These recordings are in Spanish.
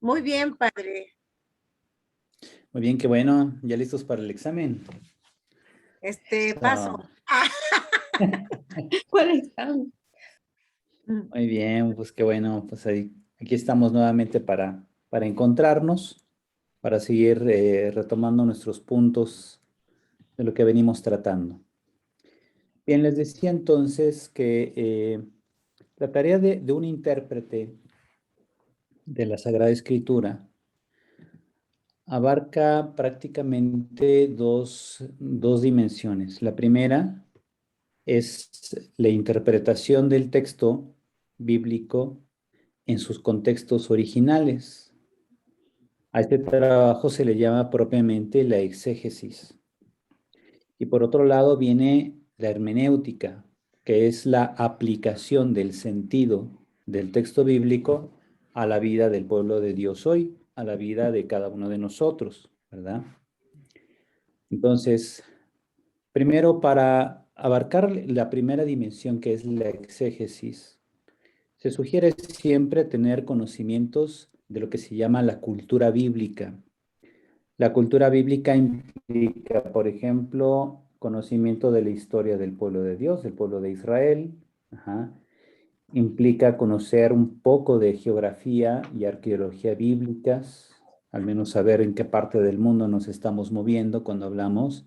Muy bien, padre. Muy bien, qué bueno. ¿Ya listos para el examen? Paso. So, ¿Cuál examen? muy bien, pues qué bueno. Pues ahí, aquí estamos nuevamente para encontrarnos, para seguir retomando nuestros puntos de lo que venimos tratando. Bien, les decía entonces que la tarea de un intérprete de la Sagrada Escritura abarca prácticamente dos dimensiones. La primera es la interpretación del texto bíblico en sus contextos originales. A este trabajo se le llama propiamente la exégesis. Y por otro lado viene la hermenéutica, que es la aplicación del sentido del texto bíblico a la vida del pueblo de Dios hoy, a la vida de cada uno de nosotros, ¿verdad? Entonces, primero, para abarcar la primera dimensión, que es la exégesis, se sugiere siempre tener conocimientos de lo que se llama la cultura bíblica. La cultura bíblica implica, por ejemplo, conocimiento de la historia del pueblo de Dios, del pueblo de Israel. Ajá. Implica conocer un poco de geografía y arqueología bíblicas, al menos saber en qué parte del mundo nos estamos moviendo cuando hablamos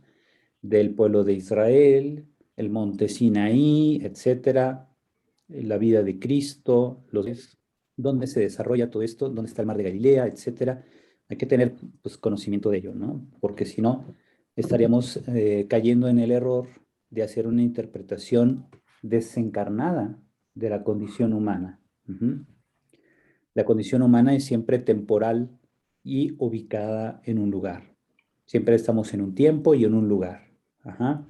del pueblo de Israel, el monte Sinaí, etcétera, la vida de Cristo, dónde se desarrolla todo esto, dónde está el mar de Galilea, etcétera. Hay que tener pues, conocimiento de ello, ¿no? Porque si no, estaríamos cayendo en el error de hacer una interpretación desencarnada de la condición humana. Uh-huh. La condición humana es siempre temporal y ubicada en un lugar. Siempre estamos en un tiempo y en un lugar. Ajá.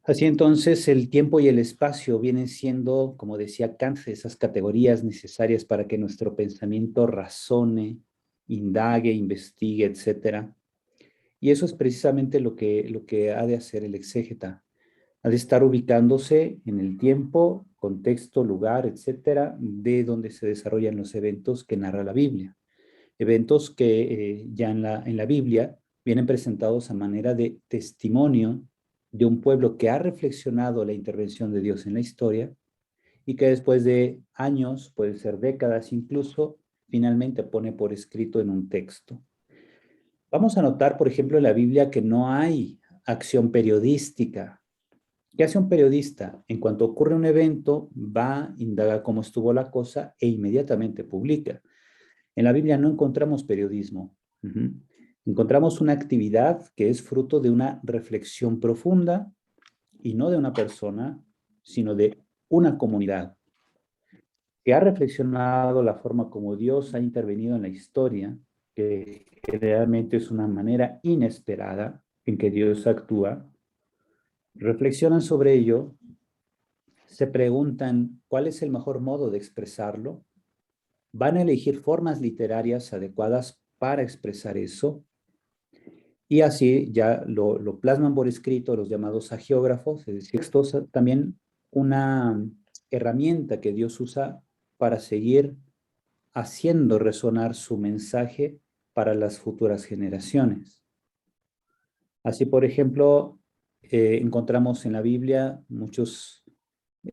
Así entonces el tiempo y el espacio vienen siendo, como decía Kant, esas categorías necesarias para que nuestro pensamiento razone, indague, investigue, etcétera. Y eso es precisamente lo que ha de hacer el exégeta. Ha de estar ubicándose en el tiempo, contexto, lugar, etcétera, de donde se desarrollan los eventos que narra la Biblia. Eventos que ya en la Biblia vienen presentados a manera de testimonio de un pueblo que ha reflexionado la intervención de Dios en la historia y que después de años, puede ser décadas incluso, finalmente pone por escrito en un texto. Vamos a notar, por ejemplo, en la Biblia que no hay acción periodística. ¿Qué hace un periodista? En cuanto ocurre un evento, va, indaga cómo estuvo la cosa e inmediatamente publica. En la Biblia no encontramos periodismo. Uh-huh. Encontramos una actividad que es fruto de una reflexión profunda y no de una persona, sino de una comunidad que ha reflexionado la forma como Dios ha intervenido en la historia, que realmente es una manera inesperada en que Dios actúa. Reflexionan sobre ello, se preguntan cuál es el mejor modo de expresarlo, van a elegir formas literarias adecuadas para expresar eso y así ya lo plasman por escrito los llamados agiógrafos, es decir, esto es también una herramienta que Dios usa para seguir haciendo resonar su mensaje para las futuras generaciones. Así, por ejemplo, encontramos en la Biblia muchos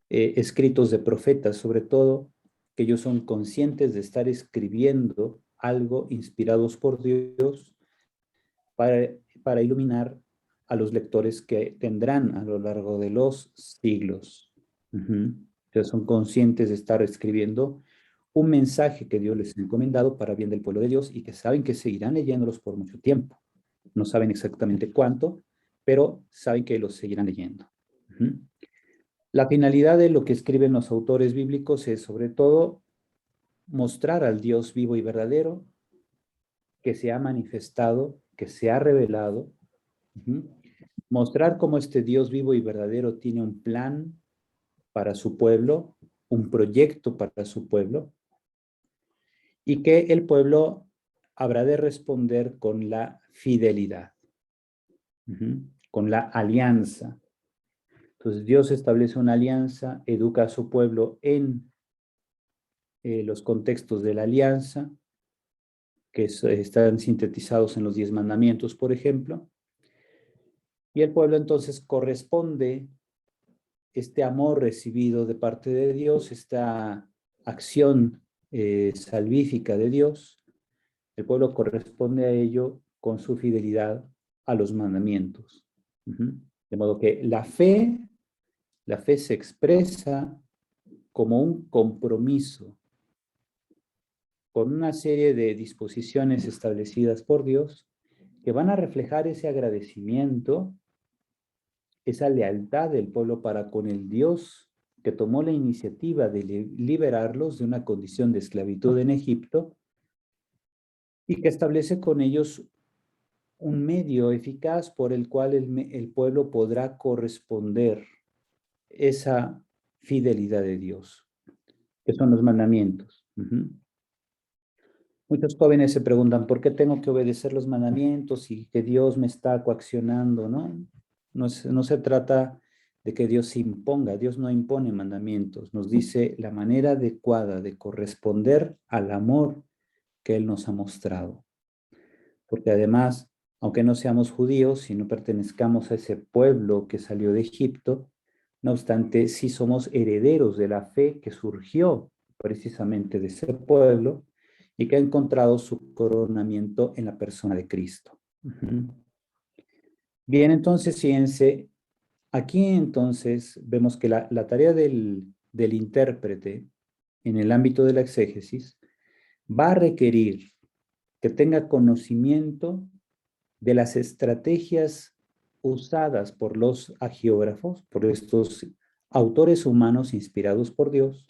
escritos de profetas, sobre todo, que ellos son conscientes de estar escribiendo algo inspirados por Dios para, para iluminar a los lectores que tendrán a lo largo de los siglos. Uh-huh. Entonces son conscientes de estar escribiendo un mensaje que Dios les ha encomendado para bien del pueblo de Dios y que saben que seguirán leyéndolos por mucho tiempo. No saben exactamente cuánto, pero saben que los seguirán leyendo. Uh-huh. La finalidad de lo que escriben los autores bíblicos es sobre todo mostrar al Dios vivo y verdadero que se ha manifestado, que se ha revelado, uh-huh. Mostrar cómo este Dios vivo y verdadero tiene un plan para su pueblo, un proyecto para su pueblo, y que el pueblo habrá de responder con la fidelidad, uh-huh, con la alianza. Entonces Dios establece una alianza, educa a su pueblo en los contextos de la alianza, que están sintetizados en los 10 mandamientos, por ejemplo. Y el pueblo entonces corresponde este amor recibido de parte de Dios, esta acción salvífica de Dios, el pueblo corresponde a ello con su fidelidad a los mandamientos. De modo que la fe se expresa como un compromiso con una serie de disposiciones establecidas por Dios que van a reflejar ese agradecimiento, esa lealtad del pueblo para con el Dios que tomó la iniciativa de liberarlos de una condición de esclavitud en Egipto y que establece con ellos un medio eficaz por el cual el pueblo podrá corresponder esa fidelidad de Dios, que son los mandamientos. Muchos jóvenes se preguntan, ¿por qué tengo que obedecer los mandamientos y que Dios me está coaccionando? ¿No? No se trata de que Dios se imponga, Dios no impone mandamientos, nos dice la manera adecuada de corresponder al amor que Él nos ha mostrado. Porque además, aunque no seamos judíos y no pertenezcamos a ese pueblo que salió de Egipto, no obstante, sí somos herederos de la fe que surgió precisamente de ese pueblo y que ha encontrado su coronamiento en la persona de Cristo. Bien, entonces, fíjense, aquí entonces vemos que la tarea del intérprete en el ámbito de la exégesis va a requerir que tenga conocimiento de las estrategias usadas por los agiógrafos, por estos autores humanos inspirados por Dios,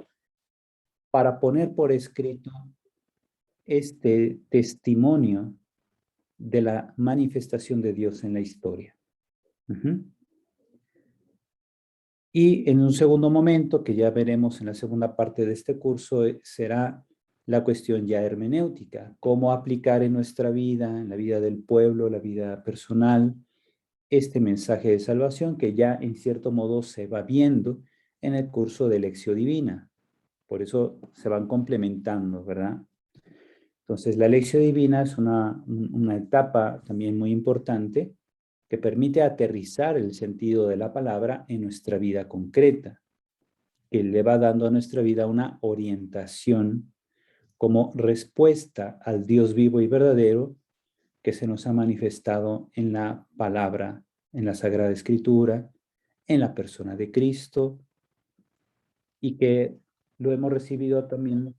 para poner por escrito este testimonio de la manifestación de Dios en la historia. Y en un segundo momento, que ya veremos en la segunda parte de este curso, será la cuestión ya hermenéutica, cómo aplicar en nuestra vida, en la vida del pueblo, la vida personal, este mensaje de salvación que ya en cierto modo se va viendo en el curso de Lección Divina. Por eso se van complementando, ¿verdad? Entonces, la Lección Divina es una etapa también muy importante que permite aterrizar el sentido de la palabra en nuestra vida concreta, que le va dando a nuestra vida una orientación como respuesta al Dios vivo y verdadero que se nos ha manifestado en la palabra, en la Sagrada Escritura, en la persona de Cristo, y que lo hemos recibido también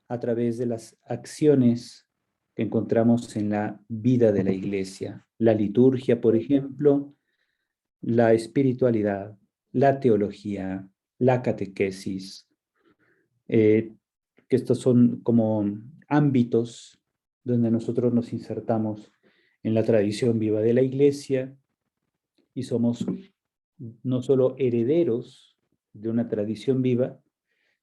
a través de las acciones que encontramos en la vida de la iglesia. La liturgia, por ejemplo, la espiritualidad, la teología, la catequesis, que estos son como ámbitos donde nosotros nos insertamos en la tradición viva de la iglesia y somos no solo herederos de una tradición viva,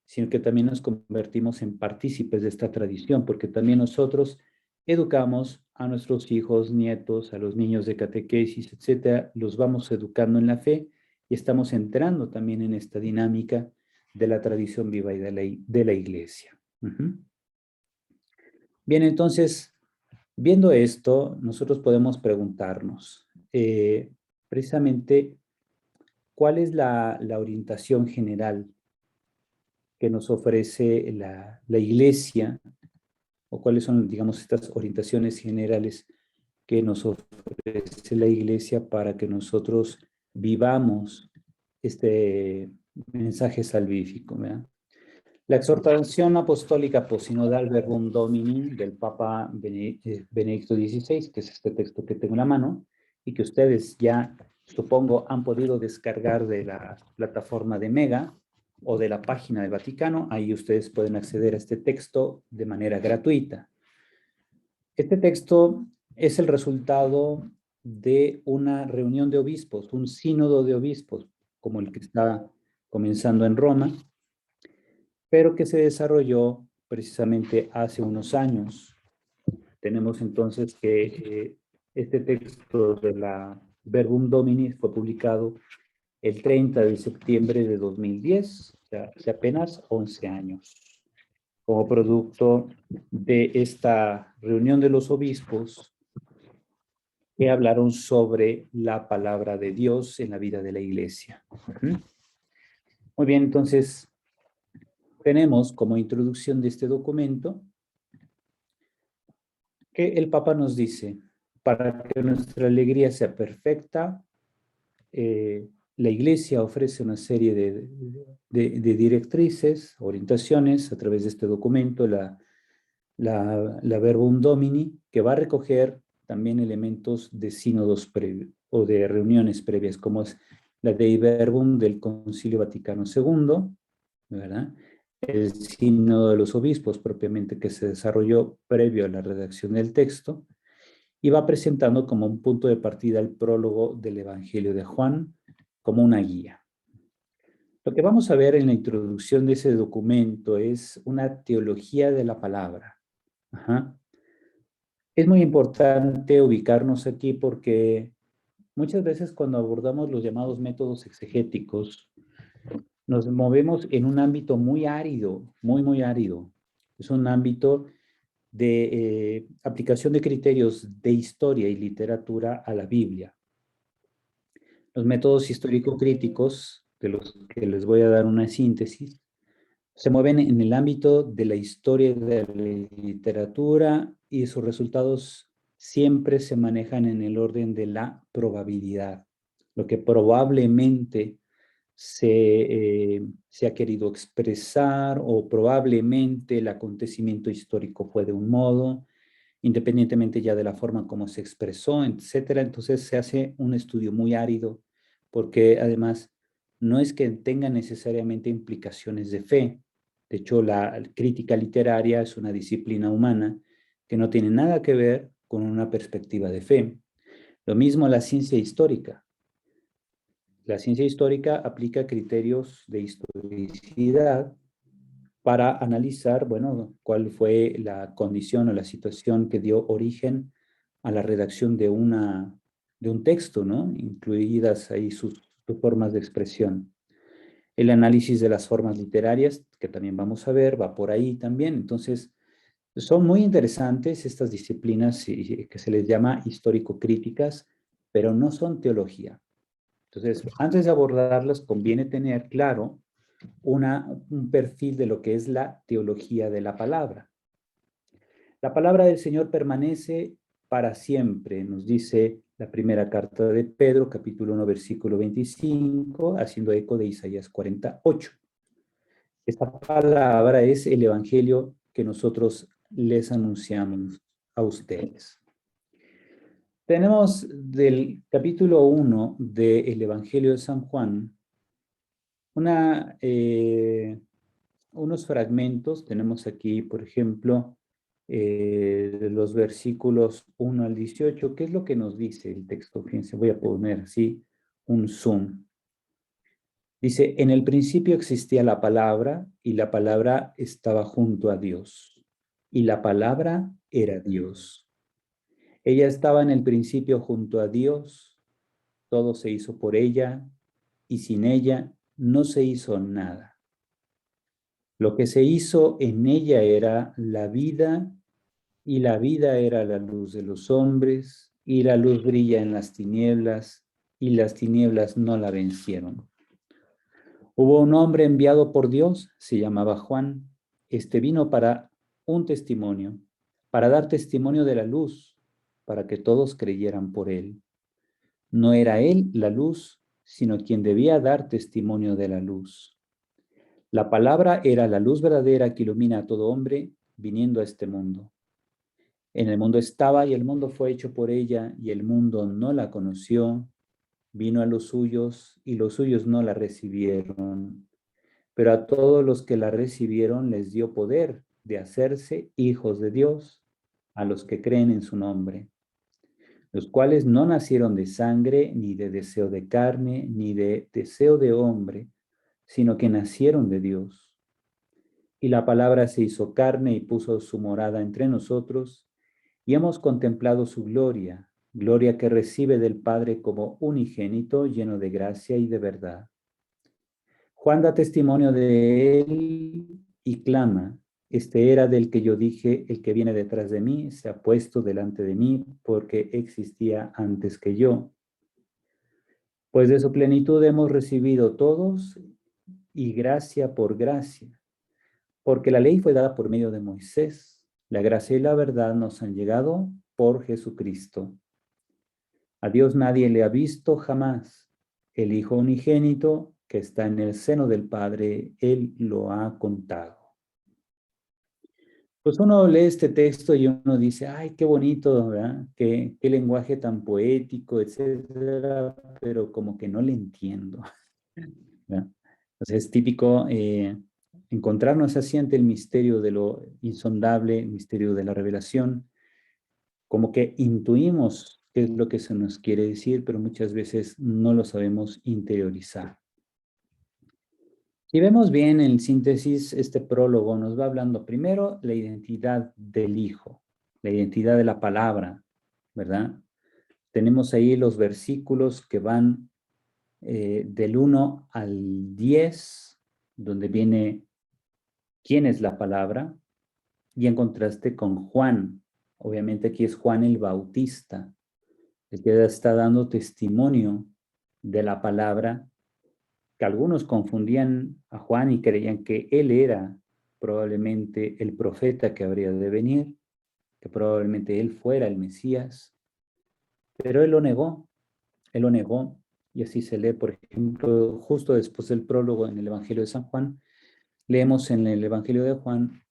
sino que también nos convertimos en partícipes de esta tradición, porque también nosotros educamos a nuestros hijos, nietos, a los niños de catequesis, etcétera, los vamos educando en la fe y estamos entrando también en esta dinámica de la tradición viva y de la iglesia. Bien, entonces, viendo esto, nosotros podemos preguntarnos, precisamente, ¿cuál es la orientación general que nos ofrece la iglesia, o cuáles son, digamos, estas orientaciones generales que nos ofrece la iglesia para que nosotros vivamos este mensaje salvífico, ¿verdad? La exhortación apostólica posinodal Verbum Domini del Papa Benedicto XVI, que es este texto que tengo en la mano, y que ustedes ya, supongo, han podido descargar de la plataforma de Mega o de la página del Vaticano. Ahí ustedes pueden acceder a este texto de manera gratuita. Este texto es el resultado de una reunión de obispos, un sínodo de obispos, como el que está comenzando en Roma, pero que se desarrolló precisamente hace unos años. Tenemos entonces que este texto de la Verbum Domini fue publicado el 30 de septiembre de 2010, o sea, hace apenas 11 años. como producto de esta reunión de los obispos que hablaron sobre la palabra de Dios en la vida de la iglesia. Muy bien, entonces tenemos como introducción de este documento que el Papa nos dice, para que nuestra alegría sea perfecta, la Iglesia ofrece una serie de directrices, orientaciones a través de este documento, la Verbum Domini, que va a recoger también elementos de sínodos previos o de reuniones previas, como es la Dei Verbum del Concilio Vaticano II, ¿verdad? El sínodo de los obispos propiamente que se desarrolló previo a la redacción del texto, y va presentando como un punto de partida el prólogo del Evangelio de Juan como una guía. Lo que vamos a ver en la introducción de ese documento es una teología de la palabra. Ajá. Es muy importante ubicarnos aquí porque muchas veces cuando abordamos los llamados métodos exegéticos, nos movemos en un ámbito muy árido, muy árido. Es un ámbito de aplicación de criterios de historia y literatura a la Biblia. Los métodos histórico-críticos, de los que les voy a dar una síntesis, se mueven en el ámbito de la historia y de la literatura y sus resultados siempre se manejan en el orden de la probabilidad. Lo que probablemente se ha querido expresar o probablemente el acontecimiento histórico fue de un modo, independientemente ya de la forma como se expresó, etcétera. Entonces se hace un estudio muy árido porque además no es que tenga necesariamente implicaciones de fe. De hecho, la crítica literaria es una disciplina humana que no tiene nada que ver con una perspectiva de fe. Lo mismo la ciencia histórica. La ciencia histórica aplica criterios de historicidad para analizar, bueno, cuál fue la condición o la situación que dio origen a la redacción de un texto, ¿no? Incluidas ahí sus formas de expresión. El análisis de las formas literarias, que también vamos a ver, va por ahí también. Entonces, son muy interesantes estas disciplinas que se les llama histórico-críticas, pero no son teología. Entonces, antes de abordarlas, conviene tener claro un perfil de lo que es la teología de la palabra. La palabra del Señor permanece para siempre, nos dice la primera carta de Pedro, capítulo 1, versículo 25, haciendo eco de Isaías 48. Esta palabra es el evangelio que nosotros les anunciamos a ustedes. Tenemos del capítulo 1 del Evangelio de San Juan unos fragmentos. Tenemos aquí, por ejemplo, de los versículos 1 al 18. ¿Qué es lo que nos dice el texto? Fíjense, voy a poner así un zoom. Dice, en el principio existía la palabra y la palabra estaba junto a Dios y la palabra era Dios. Ella estaba en el principio junto a Dios, todo se hizo por ella y sin ella no se hizo nada. Lo que se hizo en ella era la vida y la vida era la luz de los hombres y la luz brilla en las tinieblas y las tinieblas no la vencieron. Hubo un hombre enviado por Dios, se llamaba Juan. Este vino para un testimonio, para dar testimonio de la luz, para que todos creyeran por él. No era él la luz, sino quien debía dar testimonio de la luz. La palabra era la luz verdadera que ilumina a todo hombre viniendo a este mundo. En el mundo estaba y el mundo fue hecho por ella y el mundo no la conoció. Vino a los suyos y los suyos no la recibieron. Pero a todos los que la recibieron les dio poder de hacerse hijos de Dios, a los que creen en su nombre, los cuales no nacieron de sangre, ni de deseo de carne, ni de deseo de hombre, sino que nacieron de Dios. Y la palabra se hizo carne y puso su morada entre nosotros, y hemos contemplado su gloria, gloria que recibe del Padre como unigénito, lleno de gracia y de verdad. Juan da testimonio de él y clama, Este era del que yo dije, el que viene detrás de mí se ha puesto delante de mí porque existía antes que yo. Pues de su plenitud hemos recibido todos y gracia por gracia, porque la ley fue dada por medio de Moisés. La gracia y la verdad nos han llegado por Jesucristo. A Dios nadie le ha visto jamás. El Hijo unigénito que está en el seno del Padre, Él lo ha contado. Pues uno lee este texto y uno dice, ay, qué bonito, ¿verdad? Qué lenguaje tan poético, etcétera, pero como que no le entiendo, ¿verdad? Entonces es típico encontrarnos así ante el misterio de lo insondable, el misterio de la revelación, como que intuimos qué es lo que se nos quiere decir, pero muchas veces no lo sabemos interiorizar. Si vemos bien en síntesis, este prólogo nos va hablando primero la identidad del Hijo, la identidad de la palabra, ¿verdad? Tenemos ahí los versículos que van del 1 al 10, donde viene quién es la palabra, y en contraste con Juan. Obviamente aquí es Juan el Bautista, el que está dando testimonio de la palabra, que algunos confundían a Juan y creían que él era probablemente el profeta que habría de venir, que probablemente él fuera el Mesías, pero él lo negó, y así se lee, por ejemplo, justo después del prólogo en el Evangelio de San Juan, leemos en el Evangelio de Juan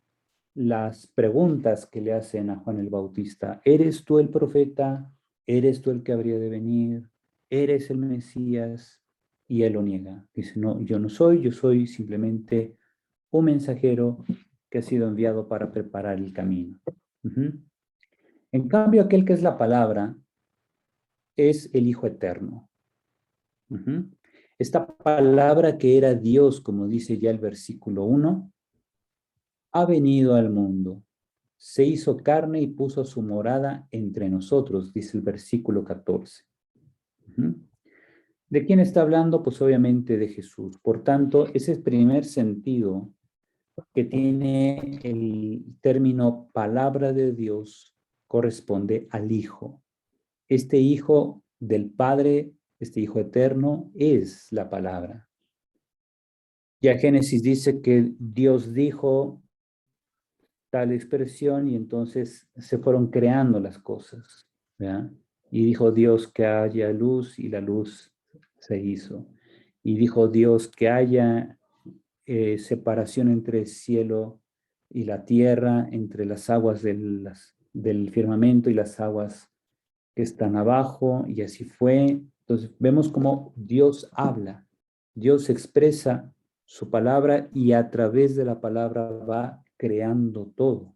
las preguntas que le hacen a Juan el Bautista. ¿Eres tú el profeta? ¿Eres tú el que habría de venir? ¿Eres el Mesías? Y él lo niega. Dice, no, yo no soy, yo soy simplemente un mensajero que ha sido enviado para preparar el camino. En cambio, aquel que es la palabra es el Hijo Eterno. Esta palabra que era Dios, como dice ya el versículo 1, ha venido al mundo, se hizo carne y puso su morada entre nosotros, dice el versículo 14. ¿De quién está hablando? Pues obviamente de Jesús. Por tanto, ese primer sentido que tiene el término palabra de Dios corresponde al Hijo. Este Hijo del Padre, este Hijo eterno, es la palabra. Ya Génesis dice que Dios dijo tal expresión y entonces se fueron creando las cosas, ¿verdad? Y dijo Dios que haya luz y la luz se hizo. Y dijo Dios que haya separación entre el cielo y la tierra, entre las aguas del firmamento y las aguas que están abajo, y así fue. Entonces vemos cómo Dios habla, Dios expresa su palabra y a través de la palabra va creando todo,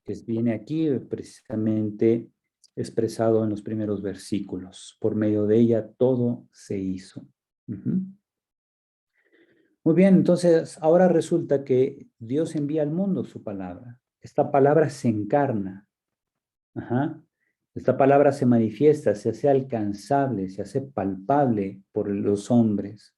que viene aquí precisamente expresado en los primeros versículos. Por medio de ella todo se hizo. Muy bien, entonces ahora resulta que Dios envía al mundo su palabra. Esta palabra se encarna. Esta palabra se manifiesta, se hace alcanzable, se hace palpable por los hombres.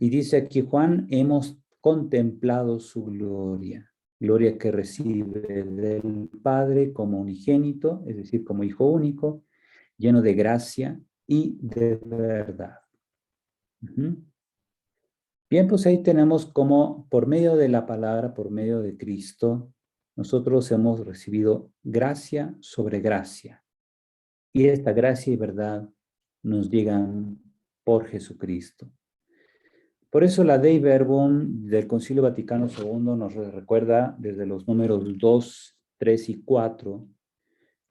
Y dice aquí Juan, hemos contemplado su gloria, gloria que recibe del Padre como unigénito, es decir, como Hijo único, lleno de gracia y de verdad. Bien, pues ahí tenemos como por medio de la palabra, por medio de Cristo, nosotros hemos recibido gracia sobre gracia. Y esta gracia y verdad nos llegan por Jesucristo. Por eso la Dei Verbum del Concilio Vaticano II nos recuerda desde los números 2, 3 y 4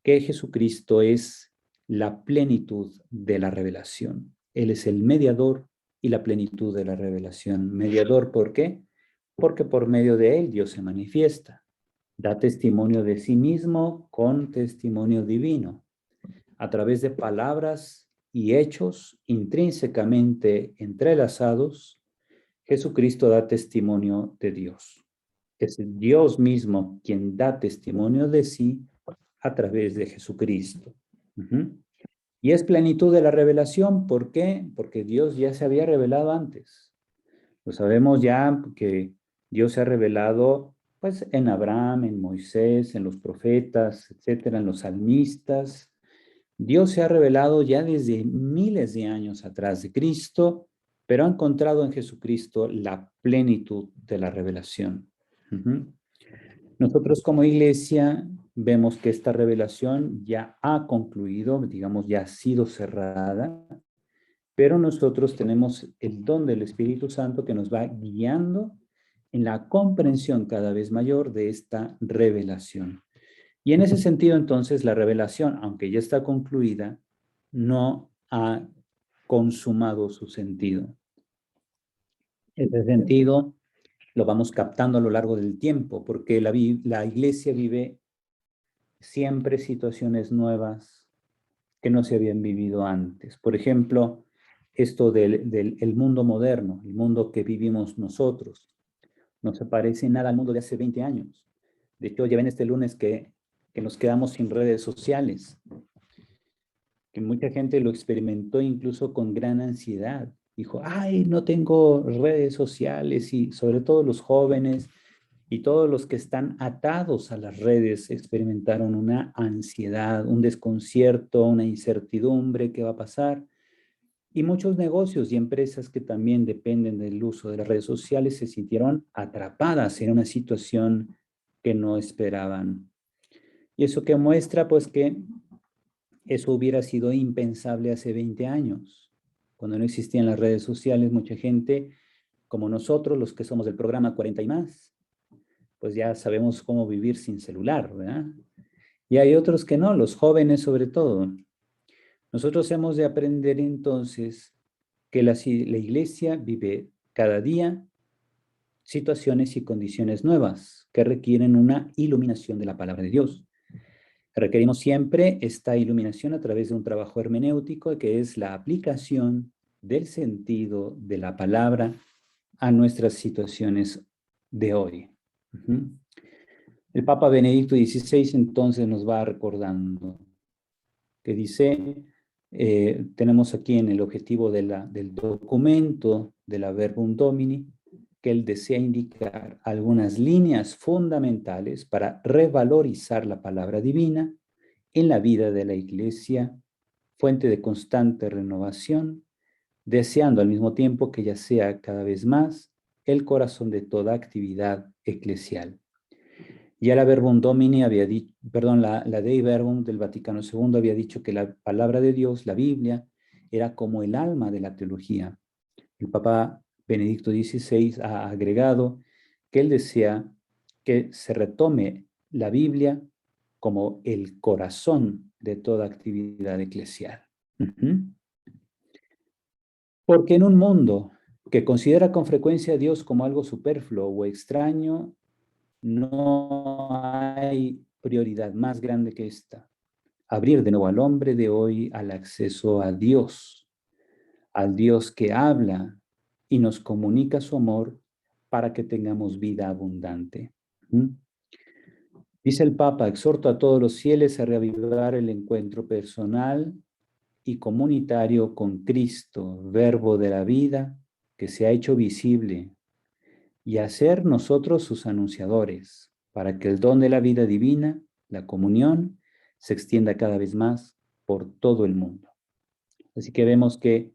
que Jesucristo es la plenitud de la revelación. Él es el mediador y la plenitud de la revelación. Mediador, ¿por qué? Porque por medio de él Dios se manifiesta. Da testimonio de sí mismo con testimonio divino, a través de palabras y hechos intrínsecamente entrelazados. Jesucristo da testimonio de Dios. Es Dios mismo quien da testimonio de sí a través de Jesucristo. Y es plenitud de la revelación. ¿Por qué? Porque Dios ya se había revelado antes. Lo sabemos ya que Dios se ha revelado Pues en Abraham, en Moisés, en los profetas, etcétera, en los salmistas. Dios se ha revelado ya desde miles de años atrás de Cristo, pero ha encontrado en Jesucristo la plenitud de la revelación. Ujú. Nosotros como iglesia vemos que esta revelación ya ha concluido, digamos, ya ha sido cerrada, pero nosotros tenemos el don del Espíritu Santo que nos va guiando en la comprensión cada vez mayor de esta revelación. Y en ese sentido, entonces, la revelación, aunque ya está concluida, no ha consumado su sentido. Ese sentido lo vamos captando a lo largo del tiempo, porque la iglesia vive siempre situaciones nuevas que no se habían vivido antes. Por ejemplo, esto del el mundo moderno, el mundo que vivimos nosotros, no se parece nada al mundo de hace 20 años. De hecho, ya ven este lunes que nos quedamos sin redes sociales, que mucha gente lo experimentó incluso con gran ansiedad. Dijo, ay, no tengo redes sociales, y sobre todo los jóvenes y todos los que están atados a las redes experimentaron una ansiedad, un desconcierto, una incertidumbre, ¿qué va a pasar? Y muchos negocios y empresas que también dependen del uso de las redes sociales se sintieron atrapadas en una situación que no esperaban. Y eso que muestra, pues, que eso hubiera sido impensable hace 20 años. Cuando no existían las redes sociales, mucha gente, como nosotros, los que somos del programa 40 y más, pues ya sabemos cómo vivir sin celular, ¿verdad? Y hay otros que no, los jóvenes sobre todo. Nosotros hemos de aprender entonces que la iglesia vive cada día situaciones y condiciones nuevas que requieren una iluminación de la palabra de Dios. Requerimos siempre esta iluminación a través de un trabajo hermenéutico que es la aplicación del sentido de la palabra a nuestras situaciones de hoy. Uh-huh. El Papa Benedicto XVI entonces nos va recordando que dice, tenemos aquí en el objetivo del documento de la Verbum Domini, que él desea indicar algunas líneas fundamentales para revalorizar la palabra divina en la vida de la Iglesia, fuente de constante renovación, deseando al mismo tiempo que ella sea cada vez más el corazón de toda actividad eclesial. Ya la Verbum Domini había dicho, perdón, la Dei Verbum del Vaticano II había dicho que la palabra de Dios, la Biblia, era como el alma de la teología. El Papa Benedicto XVI ha agregado que él desea que se retome la Biblia como el corazón de toda actividad eclesial. Porque en un mundo que considera con frecuencia a Dios como algo superfluo o extraño, no hay prioridad más grande que esta: abrir de nuevo al hombre de hoy al acceso a Dios, al Dios que habla y nos comunica su amor para que tengamos vida abundante. Dice el Papa, exhorto a todos los fieles a reavivar el encuentro personal y comunitario con Cristo, verbo de la vida, que se ha hecho visible, y a ser nosotros sus anunciadores, para que el don de la vida divina, la comunión, se extienda cada vez más por todo el mundo. Así que vemos que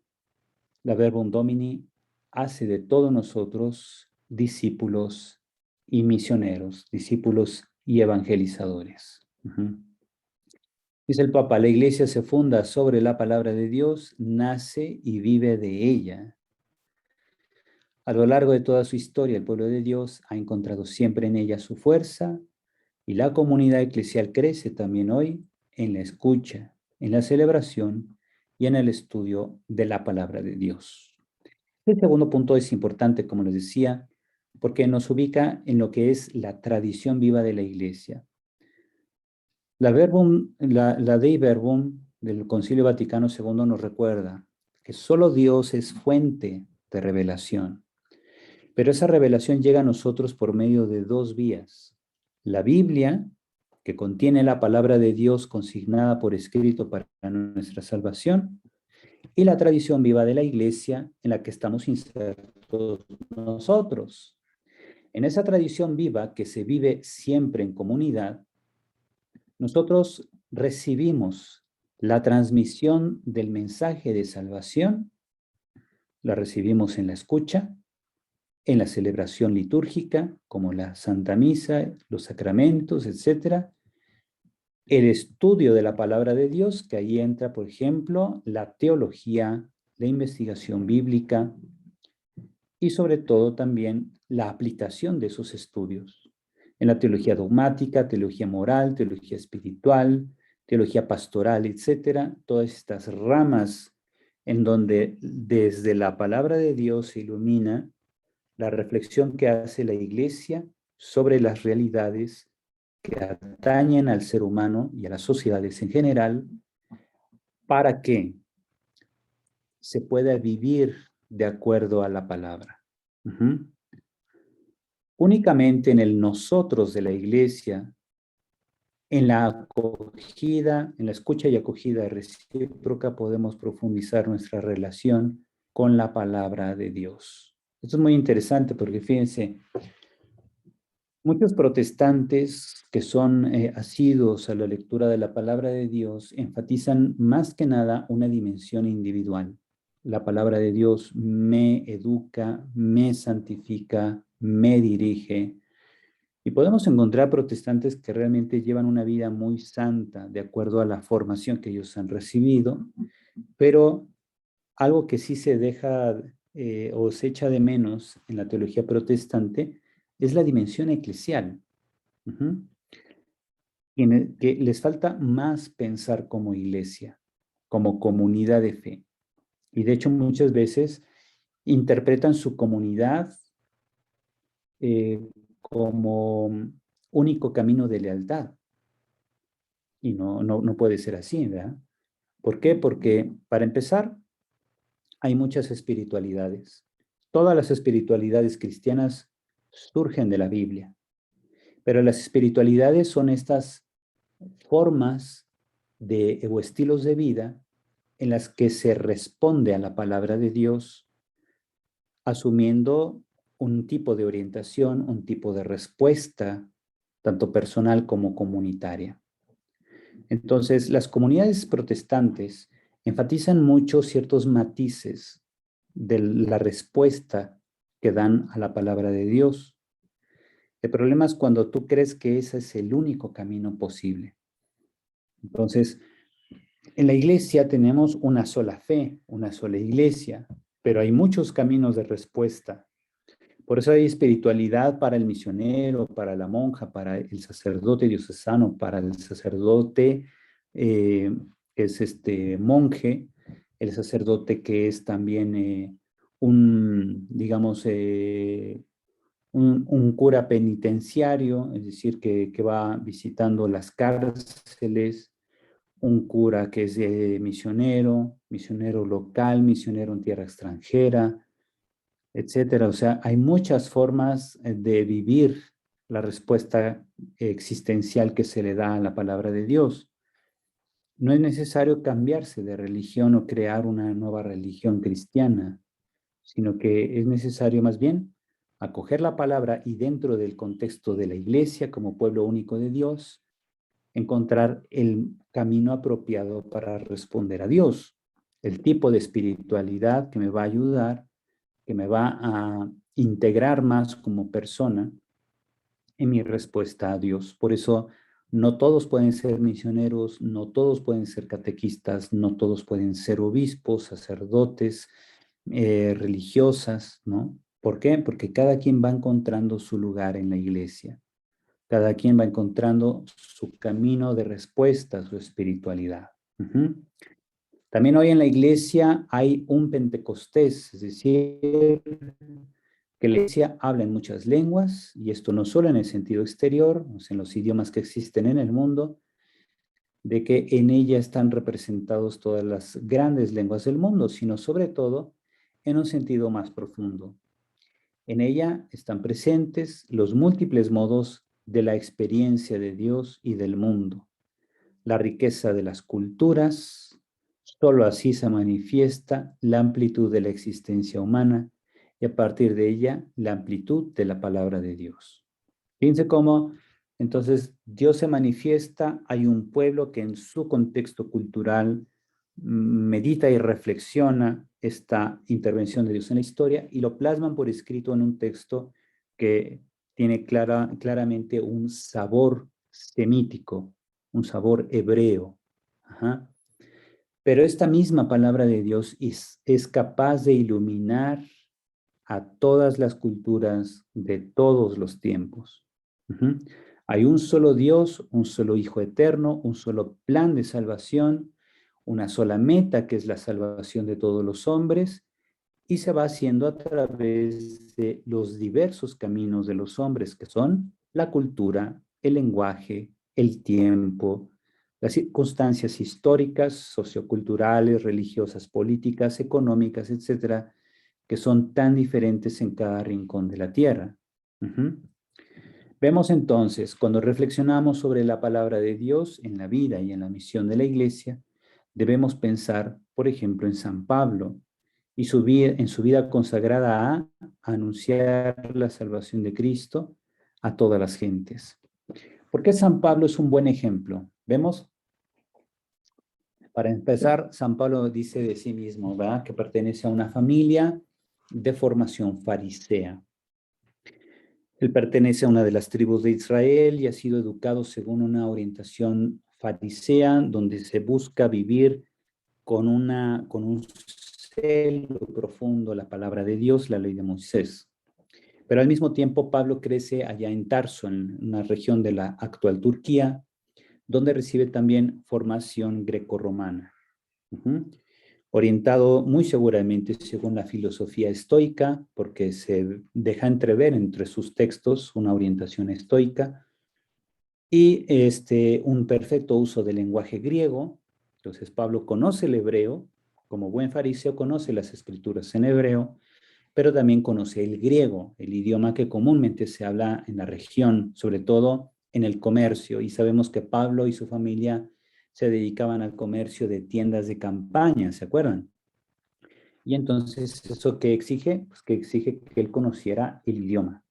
la Verbum Domini hace de todos nosotros discípulos y misioneros, discípulos y evangelizadores. Dice el Papa, la Iglesia se funda sobre la palabra de Dios, nace y vive de ella. A lo largo de toda su historia, el pueblo de Dios ha encontrado siempre en ella su fuerza, y la comunidad eclesial crece también hoy en la escucha, en la celebración y en el estudio de la palabra de Dios. El segundo punto es importante, como les decía, porque nos ubica en lo que es la tradición viva de la Iglesia. La Dei Verbum del Concilio Vaticano II nos recuerda que solo Dios es fuente de revelación, pero esa revelación llega a nosotros por medio de dos vías: la Biblia, que contiene la palabra de Dios consignada por escrito para nuestra salvación, y la tradición viva de la Iglesia en la que estamos insertos nosotros. En esa tradición viva que se vive siempre en comunidad, nosotros recibimos la transmisión del mensaje de salvación, la recibimos en la escucha, en la celebración litúrgica, como la Santa Misa, los sacramentos, etcétera. El estudio de la palabra de Dios, que ahí entra, por ejemplo, la teología, la investigación bíblica y sobre todo también la aplicación de esos estudios. En la teología dogmática, teología moral, teología espiritual, teología pastoral, etcétera, todas estas ramas en donde desde la palabra de Dios se ilumina la reflexión que hace la Iglesia sobre las realidades que atañen al ser humano y a las sociedades en general, para que se pueda vivir de acuerdo a la palabra. Únicamente en el nosotros de la Iglesia, en la acogida, en la escucha y acogida recíproca, podemos profundizar nuestra relación con la palabra de Dios. Esto es muy interesante porque fíjense, muchos protestantes que son asiduos a la lectura de la palabra de Dios enfatizan más que nada una dimensión individual. La palabra de Dios me educa, me santifica, me dirige. Y podemos encontrar protestantes que realmente llevan una vida muy santa de acuerdo a la formación que ellos han recibido, pero algo que sí se deja o se echa de menos en la teología protestante es la dimensión eclesial. Que les falta más pensar como iglesia, como comunidad de fe. Y de hecho muchas veces interpretan su comunidad como único camino de lealtad. Y no puede ser así, ¿verdad? ¿Por qué? Porque para empezar, hay muchas espiritualidades. Todas las espiritualidades cristianas surgen de la Biblia, pero las espiritualidades son estas formas o estilos de vida en las que se responde a la palabra de Dios, asumiendo un tipo de orientación, un tipo de respuesta, tanto personal como comunitaria. Entonces, las comunidades protestantes enfatizan mucho ciertos matices de la respuesta que dan a la palabra de Dios. El problema es cuando tú crees que ese es el único camino posible. Entonces, en la iglesia tenemos una sola fe, una sola iglesia, pero hay muchos caminos de respuesta. Por eso hay espiritualidad para el misionero, para la monja, para el sacerdote diocesano, para el sacerdote que es monje, el sacerdote que es también digamos, un cura penitenciario, es decir, que va visitando las cárceles, un cura que es misionero local, misionero en tierra extranjera, etcétera. O sea, hay muchas formas de vivir la respuesta existencial que se le da a la palabra de Dios. No es necesario cambiarse de religión o crear una nueva religión cristiana, sino que es necesario más bien acoger la palabra y dentro del contexto de la iglesia como pueblo único de Dios, encontrar el camino apropiado para responder a Dios, el tipo de espiritualidad que me va a ayudar, que me va a integrar más como persona en mi respuesta a Dios. Por eso no todos pueden ser misioneros, no todos pueden ser catequistas, no todos pueden ser obispos, sacerdotes, religiosas, ¿no? ¿Por qué? Porque cada quien va encontrando su lugar en la iglesia. Cada quien va encontrando su camino de respuesta a su espiritualidad. También hoy en la iglesia hay un Pentecostés, es decir, que la iglesia habla en muchas lenguas, y esto no solo en el sentido exterior, o sea, en los idiomas que existen en el mundo, de que en ella están representados todas las grandes lenguas del mundo, sino sobre todo en un sentido más profundo. En ella están presentes los múltiples modos de la experiencia de Dios y del mundo, la riqueza de las culturas. Solo así se manifiesta la amplitud de la existencia humana y a partir de ella la amplitud de la palabra de Dios. Fíjense cómo entonces Dios se manifiesta, hay un pueblo que en su contexto cultural medita y reflexiona esta intervención de Dios en la historia y lo plasman por escrito en un texto que tiene claramente un sabor semítico, un sabor hebreo. Ajá. Pero esta misma palabra de Dios es capaz de iluminar a todas las culturas de todos los tiempos. Ujú. Hay un solo Dios, un solo Hijo eterno, un solo plan de salvación, una sola meta que es la salvación de todos los hombres y se va haciendo a través de los diversos caminos de los hombres que son la cultura, el lenguaje, el tiempo, las circunstancias históricas, socioculturales, religiosas, políticas, económicas, etcétera, que son tan diferentes en cada rincón de la tierra. Ujú. Vemos entonces, cuando reflexionamos sobre la palabra de Dios en la vida y en la misión de la iglesia, debemos pensar, por ejemplo, en San Pablo y en su vida consagrada a anunciar la salvación de Cristo a todas las gentes. ¿Por qué San Pablo es un buen ejemplo? Vemos, para empezar, San Pablo dice de sí mismo, ¿verdad?, que pertenece a una familia de formación farisea. Él pertenece a una de las tribus de Israel y ha sido educado según una orientación farisea, donde se busca vivir con un celo profundo la palabra de Dios, la ley de Moisés. Pero al mismo tiempo, Pablo crece allá en Tarso, en una región de la actual Turquía, donde recibe también formación grecorromana. Uh-huh. Orientado muy seguramente según la filosofía estoica, porque se deja entrever entre sus textos una orientación estoica, y un perfecto uso del lenguaje griego. Entonces Pablo conoce el hebreo, como buen fariseo conoce las escrituras en hebreo, pero también conoce el griego, el idioma que comúnmente se habla en la región, sobre todo en el comercio, y sabemos que Pablo y su familia se dedicaban al comercio de tiendas de campaña, ¿se acuerdan? Y entonces, ¿eso qué exige? Pues que exige que él conociera el idioma.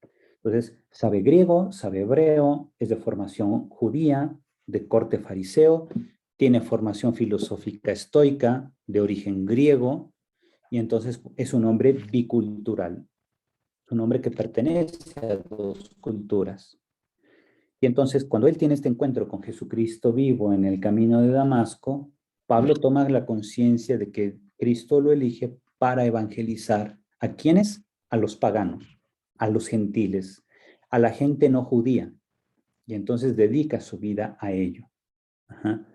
Entonces, sabe griego, sabe hebreo, es de formación judía, de corte fariseo, tiene formación filosófica estoica, de origen griego, y entonces es un hombre bicultural, un hombre que pertenece a dos culturas. Y entonces, cuando él tiene este encuentro con Jesucristo vivo en el camino de Damasco, Pablo toma la conciencia de que Cristo lo elige para evangelizar. ¿A quiénes? A los paganos, a los gentiles, a la gente no judía. Y entonces dedica su vida a ello. Ajá.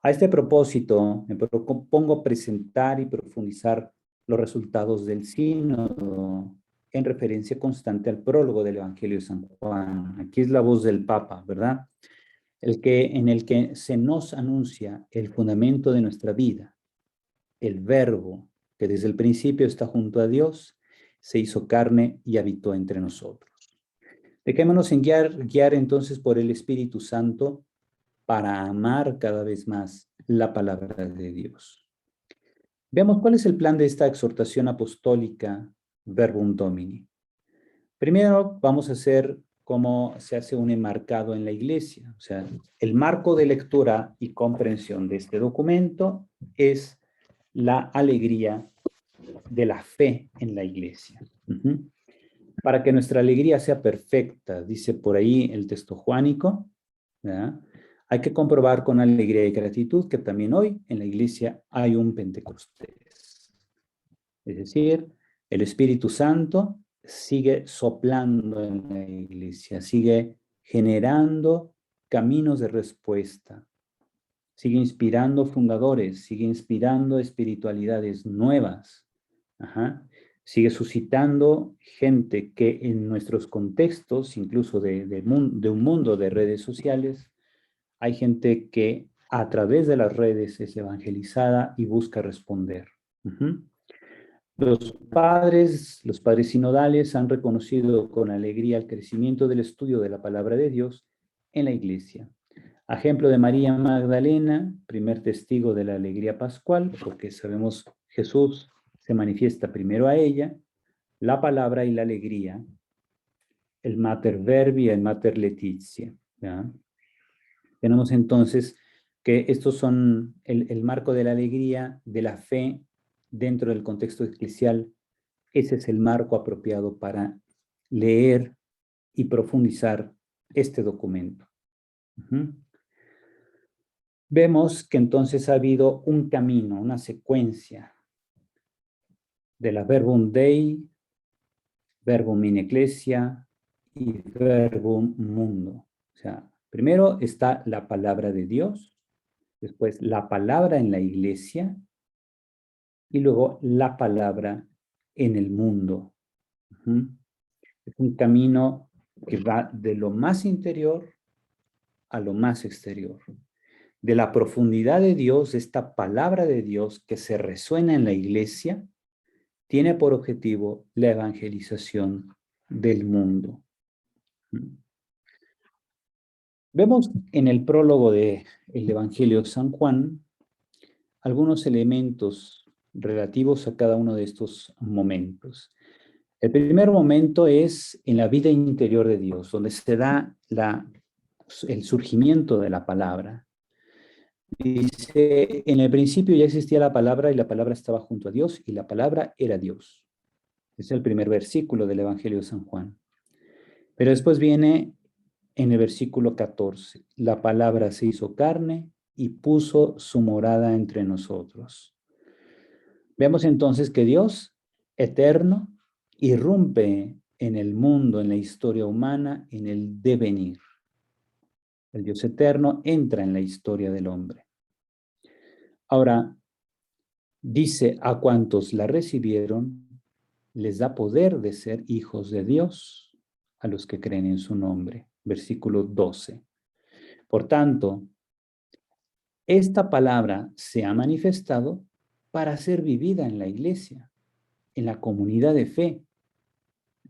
A este propósito, me propongo presentar y profundizar los resultados del sínodo en referencia constante al prólogo del Evangelio de San Juan. Aquí es la voz del Papa, ¿verdad? En el que se nos anuncia el fundamento de nuestra vida, el Verbo, que desde el principio está junto a Dios, se hizo carne y habitó entre nosotros. Dejémonos guiar entonces por el Espíritu Santo para amar cada vez más la palabra de Dios. Veamos cuál es el plan de esta exhortación apostólica Verbum Domini. Primero vamos a hacer cómo se hace un enmarcado en la iglesia. O sea, el marco de lectura y comprensión de este documento es la alegría de la fe en la iglesia. Uh-huh. Para que nuestra alegría sea perfecta, dice por ahí el texto juánico, ¿verdad? Hay que comprobar con alegría y gratitud que también hoy en la iglesia hay un Pentecostés. Es decir, el Espíritu Santo sigue soplando en la iglesia, sigue generando caminos de respuesta, sigue inspirando fundadores, sigue inspirando espiritualidades nuevas. Ajá. Sigue suscitando gente que en nuestros contextos, incluso de un mundo de redes sociales, hay gente que a través de las redes es evangelizada y busca responder. Uh-huh. Los padres sinodales han reconocido con alegría el crecimiento del estudio de la palabra de Dios en la iglesia. A ejemplo de María Magdalena, primer testigo de la alegría pascual, porque sabemos Jesús se manifiesta primero a ella, la palabra y la alegría, el mater verbi y el mater laetitia, ¿ya? Tenemos entonces que estos son el marco de la alegría, de la fe, dentro del contexto eclesial. Ese es el marco apropiado para leer y profundizar este documento. Vemos que entonces ha habido un camino, una secuencia de la verbum Dei, verbum in ecclesia y verbum mundo. O sea, primero está la palabra de Dios, después la palabra en la iglesia y luego la palabra en el mundo. Es un camino que va de lo más interior a lo más exterior. De la profundidad de Dios, esta palabra de Dios que se resuena en la iglesia, tiene por objetivo la evangelización del mundo. Vemos en el prólogo del Evangelio de San Juan algunos elementos relativos a cada uno de estos momentos. El primer momento es en la vida interior de Dios, donde se da el surgimiento de la palabra. Dice, en el principio ya existía la palabra y la palabra estaba junto a Dios y la palabra era Dios. Es el primer versículo del Evangelio de San Juan. Pero después viene en el versículo 14, la palabra se hizo carne y puso su morada entre nosotros. Vemos entonces que Dios, eterno, irrumpe en el mundo, en la historia humana, en el devenir. El Dios eterno entra en la historia del hombre. Ahora, dice, a cuantos la recibieron, les da poder de ser hijos de Dios, a los que creen en su nombre. Versículo 12. Por tanto, esta palabra se ha manifestado para ser vivida en la iglesia, en la comunidad de fe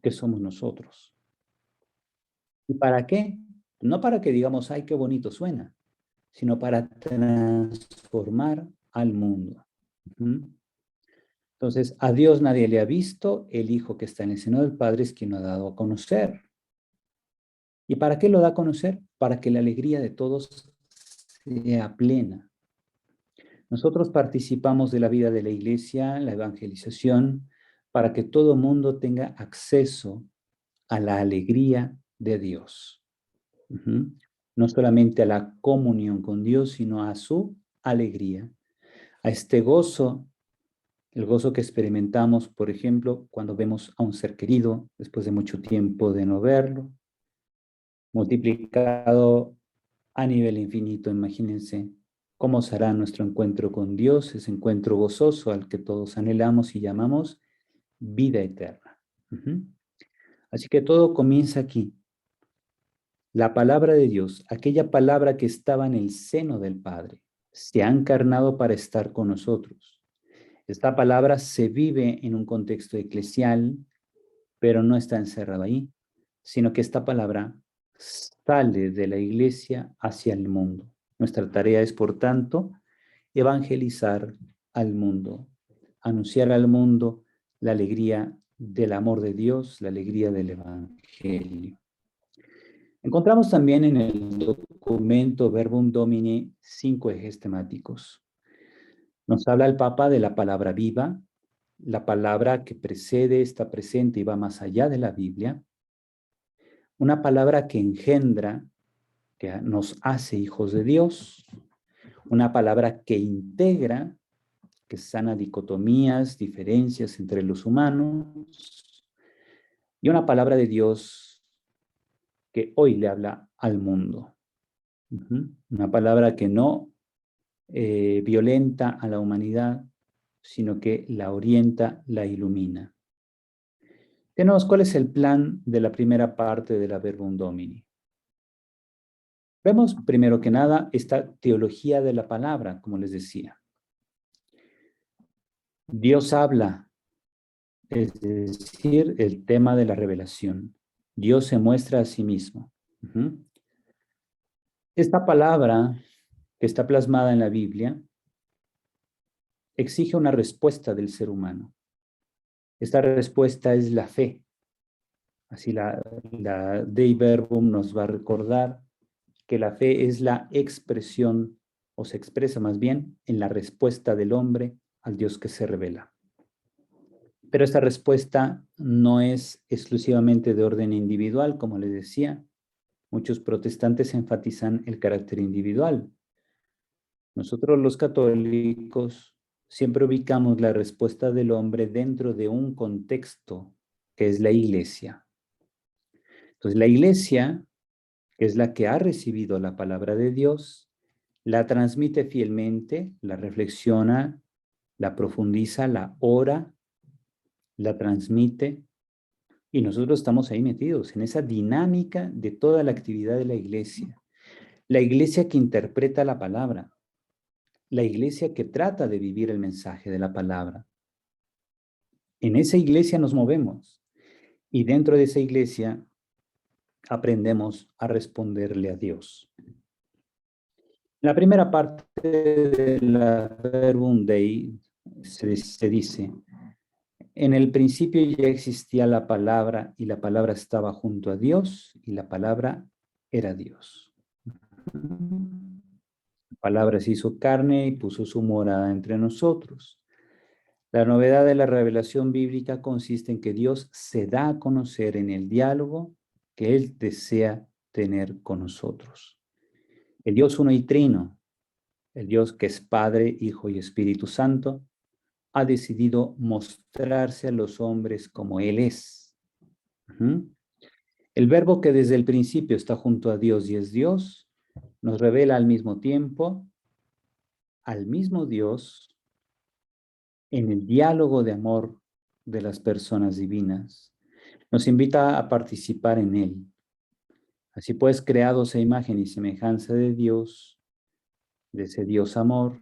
que somos nosotros. ¿Y para qué? No para que digamos, ay, qué bonito suena, sino para transformar al mundo. Entonces, a Dios nadie le ha visto, el Hijo que está en el seno del Padre es quien lo ha dado a conocer. ¿Y para qué lo da a conocer? Para que la alegría de todos sea plena. Nosotros participamos de la vida de la iglesia, la evangelización, para que todo mundo tenga acceso a la alegría de Dios. No solamente a la comunión con Dios, sino a su alegría, a este gozo, el gozo que experimentamos, por ejemplo, cuando vemos a un ser querido después de mucho tiempo de no verlo, multiplicado a nivel infinito. Imagínense cómo será nuestro encuentro con Dios, ese encuentro gozoso al que todos anhelamos y llamamos vida eterna. Así que todo comienza aquí. La palabra de Dios, aquella palabra que estaba en el seno del Padre, se ha encarnado para estar con nosotros. Esta palabra se vive en un contexto eclesial, pero no está encerrada ahí, sino que esta palabra sale de la iglesia hacia el mundo. Nuestra tarea es, por tanto, evangelizar al mundo, anunciar al mundo la alegría del amor de Dios, la alegría del evangelio. Encontramos también en el documento Verbum Domini 5 ejes temáticos. Nos habla el Papa de la palabra viva, la palabra que precede, está presente y va más allá de la Biblia, una palabra que engendra, que nos hace hijos de Dios, una palabra que integra, que sana dicotomías, diferencias entre los humanos, y una palabra de Dios que hoy le habla al mundo. Una palabra que no violenta a la humanidad, sino que la orienta, la ilumina. Tenemos cuál es el plan de la primera parte de la Verbum Domini. Vemos primero que nada esta teología de la palabra, como les decía. Dios habla, es decir, el tema de la revelación. Dios se muestra a sí mismo. Esta palabra que está plasmada en la Biblia exige una respuesta del ser humano. Esta respuesta es la fe. Así la Dei Verbum nos va a recordar que la fe es la expresión, o se expresa más bien, en la respuesta del hombre al Dios que se revela. Pero esta respuesta no es exclusivamente de orden individual, como les decía. Muchos protestantes enfatizan el carácter individual. Nosotros los católicos siempre ubicamos la respuesta del hombre dentro de un contexto que es la iglesia. Entonces, la iglesia, que es la que ha recibido la palabra de Dios, la transmite fielmente, la reflexiona, la profundiza, la ora, la transmite, y nosotros estamos ahí metidos en esa dinámica de toda la actividad de la iglesia. La iglesia que interpreta la palabra, la iglesia que trata de vivir el mensaje de la palabra. En esa iglesia nos movemos y dentro de esa iglesia aprendemos a responderle a Dios. La primera parte de la Verbum Dei se dice, en el principio ya existía la palabra y la palabra estaba junto a Dios y la palabra era Dios. La palabra se hizo carne y puso su morada entre nosotros. La novedad de la revelación bíblica consiste en que Dios se da a conocer en el diálogo que Él desea tener con nosotros. El Dios uno y trino, el Dios que es Padre, Hijo y Espíritu Santo, ha decidido mostrarse a los hombres como Él es. El verbo que desde el principio está junto a Dios y es Dios, nos revela al mismo tiempo al mismo Dios en el diálogo de amor de las personas divinas. Nos invita a participar en él. Así pues, creados a imagen y semejanza de Dios, de ese Dios amor,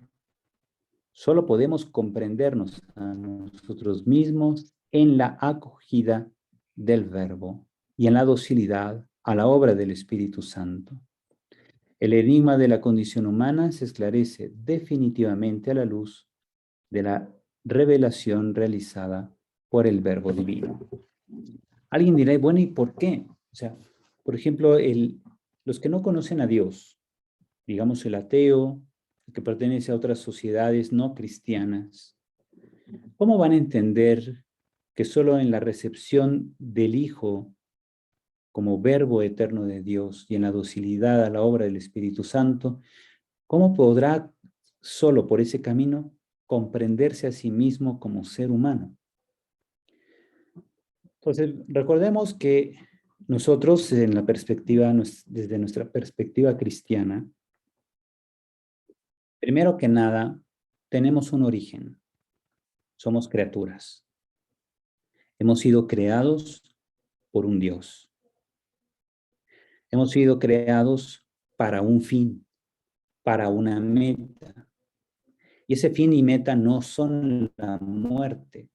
solo podemos comprendernos a nosotros mismos en la acogida del Verbo y en la docilidad a la obra del Espíritu Santo. El enigma de la condición humana se esclarece definitivamente a la luz de la revelación realizada por el Verbo divino. Alguien dirá, bueno, ¿y por qué? O sea, por ejemplo, los que no conocen a Dios, digamos el ateo, el que pertenece a otras sociedades no cristianas, ¿cómo van a entender que solo en la recepción del Hijo como verbo eterno de Dios y en la docilidad a la obra del Espíritu Santo, cómo podrá solo por ese camino comprenderse a sí mismo como ser humano? Entonces, recordemos que nosotros, en la perspectiva, desde nuestra perspectiva cristiana, primero que nada, tenemos un origen. Somos criaturas. Hemos sido creados por un Dios. Hemos sido creados para un fin, para una meta. Y ese fin y meta no son la muerte.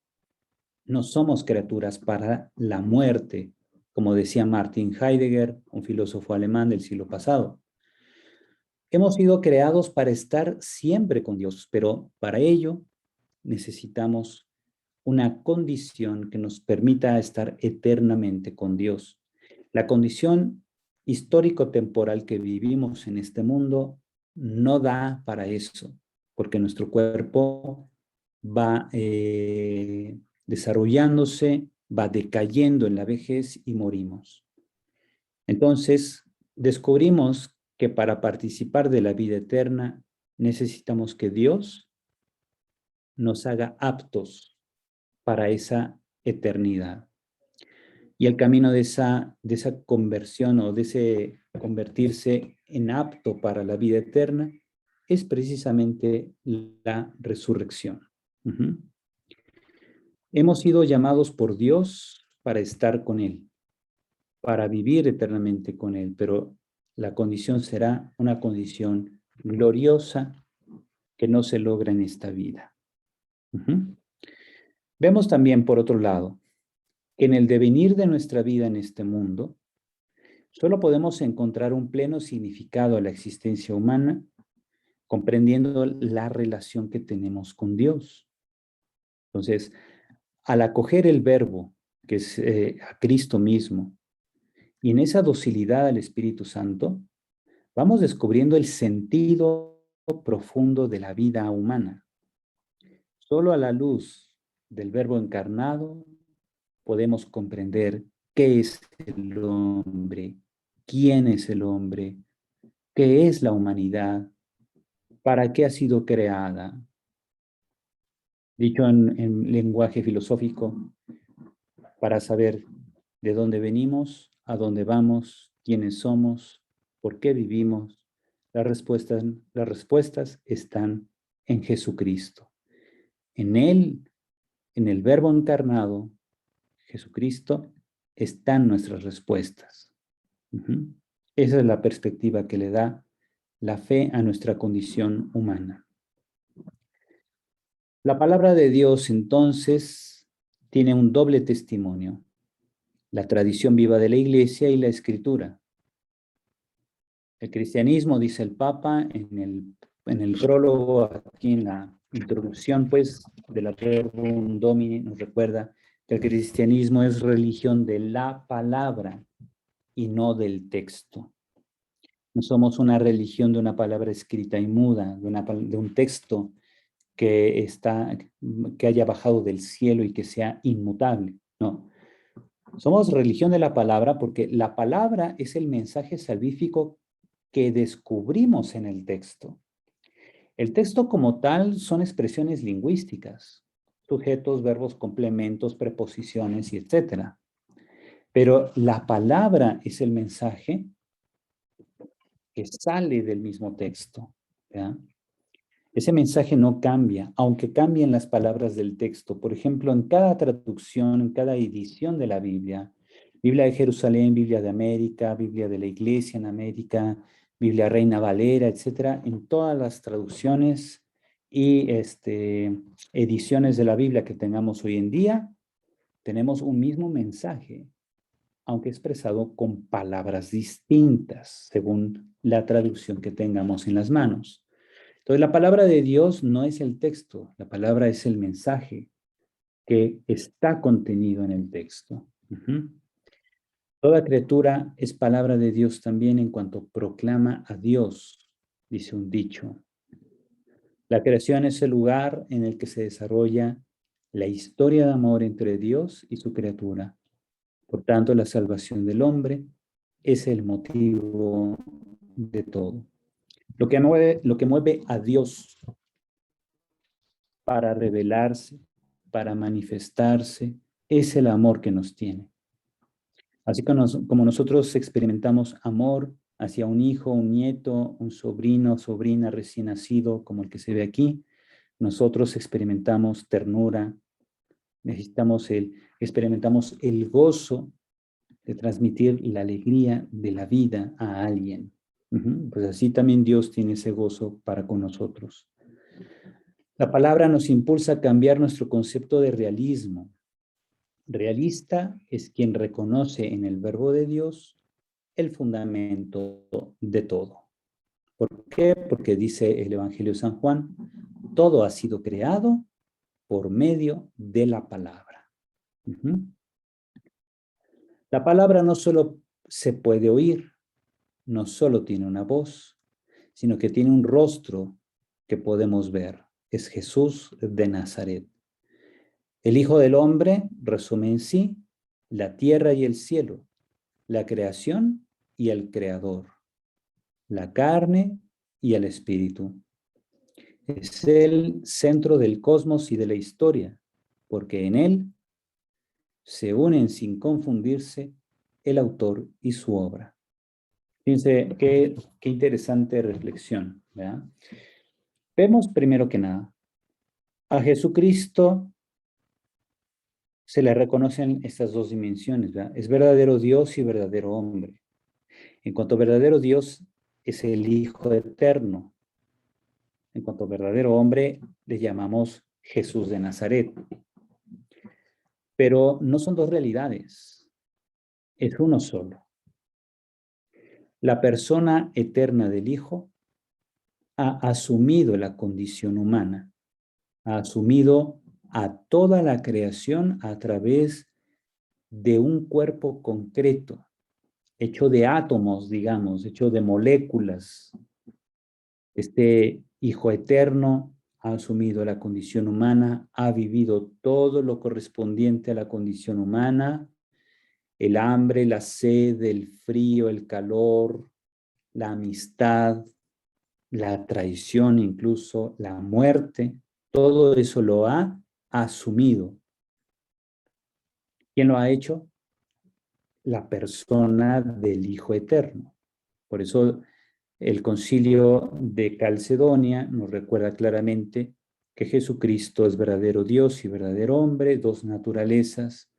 No somos criaturas para la muerte, como decía Martin Heidegger, un filósofo alemán del siglo pasado. Hemos sido creados para estar siempre con Dios, pero para ello necesitamos una condición que nos permita estar eternamente con Dios. La condición histórico-temporal que vivimos en este mundo no da para eso, porque nuestro cuerpo va desarrollándose, va decayendo en la vejez y morimos. Entonces, descubrimos que para participar de la vida eterna necesitamos que Dios nos haga aptos para esa eternidad. Y el camino de esa conversión o de ese convertirse en apto para la vida eterna es precisamente la resurrección. Hemos sido llamados por Dios para estar con Él, para vivir eternamente con Él, pero la condición será una condición gloriosa que no se logra en esta vida. Vemos también, por otro lado, que en el devenir de nuestra vida en este mundo, solo podemos encontrar un pleno significado a la existencia humana comprendiendo la relación que tenemos con Dios. Entonces, al acoger el verbo, que es a Cristo mismo, y en esa docilidad al Espíritu Santo, vamos descubriendo el sentido profundo de la vida humana. Solo a la luz del verbo encarnado podemos comprender qué es el hombre, quién es el hombre, qué es la humanidad, para qué ha sido creada. Dicho en lenguaje filosófico, para saber de dónde venimos, a dónde vamos, quiénes somos, por qué vivimos, las respuestas están en Jesucristo. En Él, en el Verbo encarnado, Jesucristo, están nuestras respuestas. Esa es la perspectiva que le da la fe a nuestra condición humana. La palabra de Dios, entonces, tiene un doble testimonio: la tradición viva de la Iglesia y la Escritura. El cristianismo, dice el Papa en el prólogo, aquí en la introducción, pues, de la Verbum Domini, nos recuerda que el cristianismo es religión de la palabra y no del texto. No somos una religión de una palabra escrita y muda, de un texto que haya bajado del cielo y que sea inmutable. No. Somos religión de la palabra porque la palabra es el mensaje salvífico que descubrimos en el texto. El texto como tal son expresiones lingüísticas, sujetos, verbos, complementos, preposiciones y etcétera. Pero la palabra es el mensaje que sale del mismo texto, ¿ya? Ese mensaje no cambia, aunque cambien las palabras del texto. Por ejemplo, en cada traducción, en cada edición de la Biblia, Biblia de Jerusalén, Biblia de América, Biblia de la Iglesia en América, Biblia Reina Valera, etcétera, en todas las traducciones y ediciones de la Biblia que tengamos hoy en día, tenemos un mismo mensaje, aunque expresado con palabras distintas según la traducción que tengamos en las manos. Entonces, la palabra de Dios no es el texto, la palabra es el mensaje que está contenido en el texto. Toda criatura es palabra de Dios también en cuanto proclama a Dios, dice un dicho. La creación es el lugar en el que se desarrolla la historia de amor entre Dios y su criatura. Por tanto, la salvación del hombre es el motivo de todo. Lo que mueve a Dios para revelarse, para manifestarse, es el amor que nos tiene. Así como nosotros experimentamos amor hacia un hijo, un nieto, un sobrino, sobrina recién nacido, como el que se ve aquí, nosotros experimentamos ternura, experimentamos el gozo de transmitir la alegría de la vida a alguien. Pues así también Dios tiene ese gozo para con nosotros. La palabra nos impulsa a cambiar nuestro concepto de realismo. Realista es quien reconoce en el verbo de Dios el fundamento de todo. ¿Por qué? Porque dice el Evangelio de San Juan, todo ha sido creado por medio de la palabra. La palabra no solo se puede oír, no solo tiene una voz, sino que tiene un rostro que podemos ver. Es Jesús de Nazaret. El Hijo del Hombre resume en sí la tierra y el cielo, la creación y el Creador, la carne y el espíritu. Es el centro del cosmos y de la historia, porque en él se unen sin confundirse el autor y su obra. Fíjense qué interesante reflexión, ¿verdad? Vemos primero que nada, a Jesucristo se le reconocen estas dos dimensiones, ¿verdad? Es verdadero Dios y verdadero hombre. En cuanto a verdadero Dios, es el Hijo eterno. En cuanto a verdadero hombre, le llamamos Jesús de Nazaret. Pero no son dos realidades, es uno solo. La persona eterna del Hijo ha asumido la condición humana, ha asumido a toda la creación a través de un cuerpo concreto, hecho de átomos, digamos, hecho de moléculas. Este Hijo Eterno ha asumido la condición humana, ha vivido todo lo correspondiente a la condición humana, el hambre, la sed, el frío, el calor, la amistad, la traición, incluso la muerte, todo eso lo ha asumido. ¿Quién lo ha hecho? La persona del Hijo Eterno. Por eso el Concilio de Calcedonia nos recuerda claramente que Jesucristo es verdadero Dios y verdadero hombre, dos naturalezas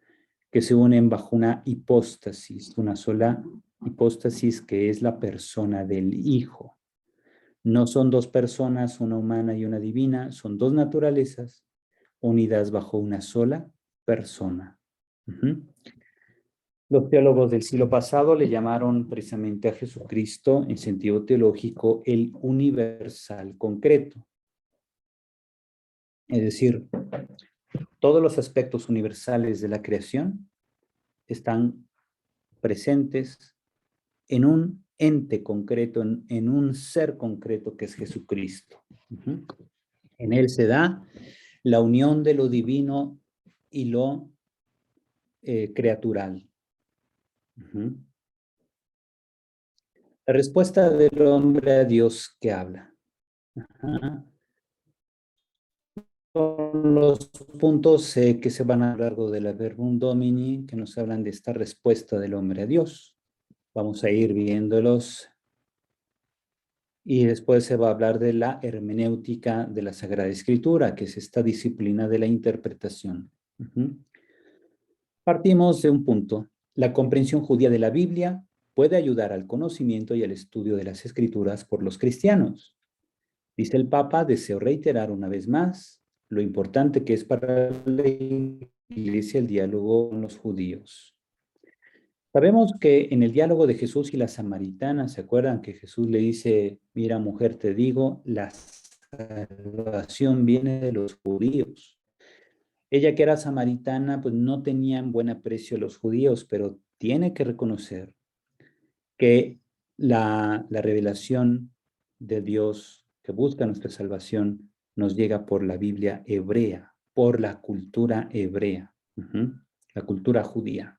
que se unen bajo una hipóstasis, una sola hipóstasis que es la persona del Hijo. No son dos personas, una humana y una divina, son dos naturalezas unidas bajo una sola persona. Los teólogos del siglo pasado le llamaron precisamente a Jesucristo, en sentido teológico, el universal concreto. Es decir, todos los aspectos universales de la creación están presentes en un ente concreto, en un ser concreto que es Jesucristo. En él se da la unión de lo divino y lo creatural. La respuesta del hombre a Dios que habla. Son los puntos que se van a lo largo de la Verbum Domini que nos hablan de esta respuesta del hombre a Dios. Vamos a ir viéndolos y después se va a hablar de la hermenéutica de la Sagrada Escritura, que es esta disciplina de la interpretación. Partimos de un punto. La comprensión judía de la Biblia puede ayudar al conocimiento y al estudio de las Escrituras por los cristianos. Dice el Papa, deseo reiterar una vez más lo importante que es para la Iglesia el diálogo con los judíos. Sabemos que en el diálogo de Jesús y la samaritana, ¿se acuerdan que Jesús le dice, mira mujer, te digo, la salvación viene de los judíos? Ella que era samaritana, pues no tenía en buen aprecio a los judíos, pero tiene que reconocer que la revelación de Dios que busca nuestra salvación nos llega por la Biblia hebrea, por la cultura hebrea, la cultura judía.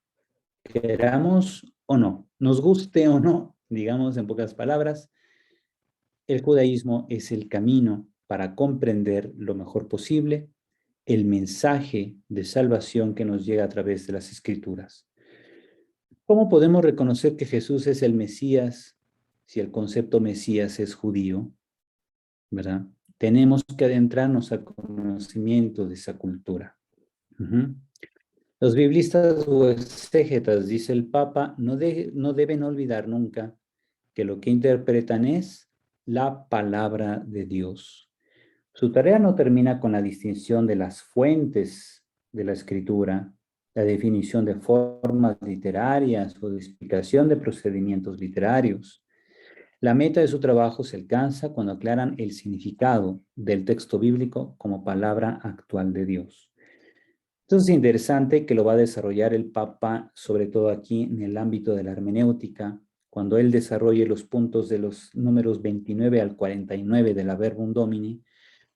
Queramos o no, nos guste o no, digamos en pocas palabras, el judaísmo es el camino para comprender lo mejor posible el mensaje de salvación que nos llega a través de las Escrituras. ¿Cómo podemos reconocer que Jesús es el Mesías si el concepto Mesías es judío? ¿Verdad? Tenemos que adentrarnos al conocimiento de esa cultura. Los biblistas o exégetas, dice el Papa, no deben olvidar nunca que lo que interpretan es la palabra de Dios. Su tarea no termina con la distinción de las fuentes de la escritura, la definición de formas literarias o de explicación de procedimientos literarios. La meta de su trabajo se alcanza cuando aclaran el significado del texto bíblico como palabra actual de Dios. Entonces es interesante que lo va a desarrollar el Papa, sobre todo aquí en el ámbito de la hermenéutica, cuando él desarrolle los puntos de los números 29 al 49 de la Verbum Domini.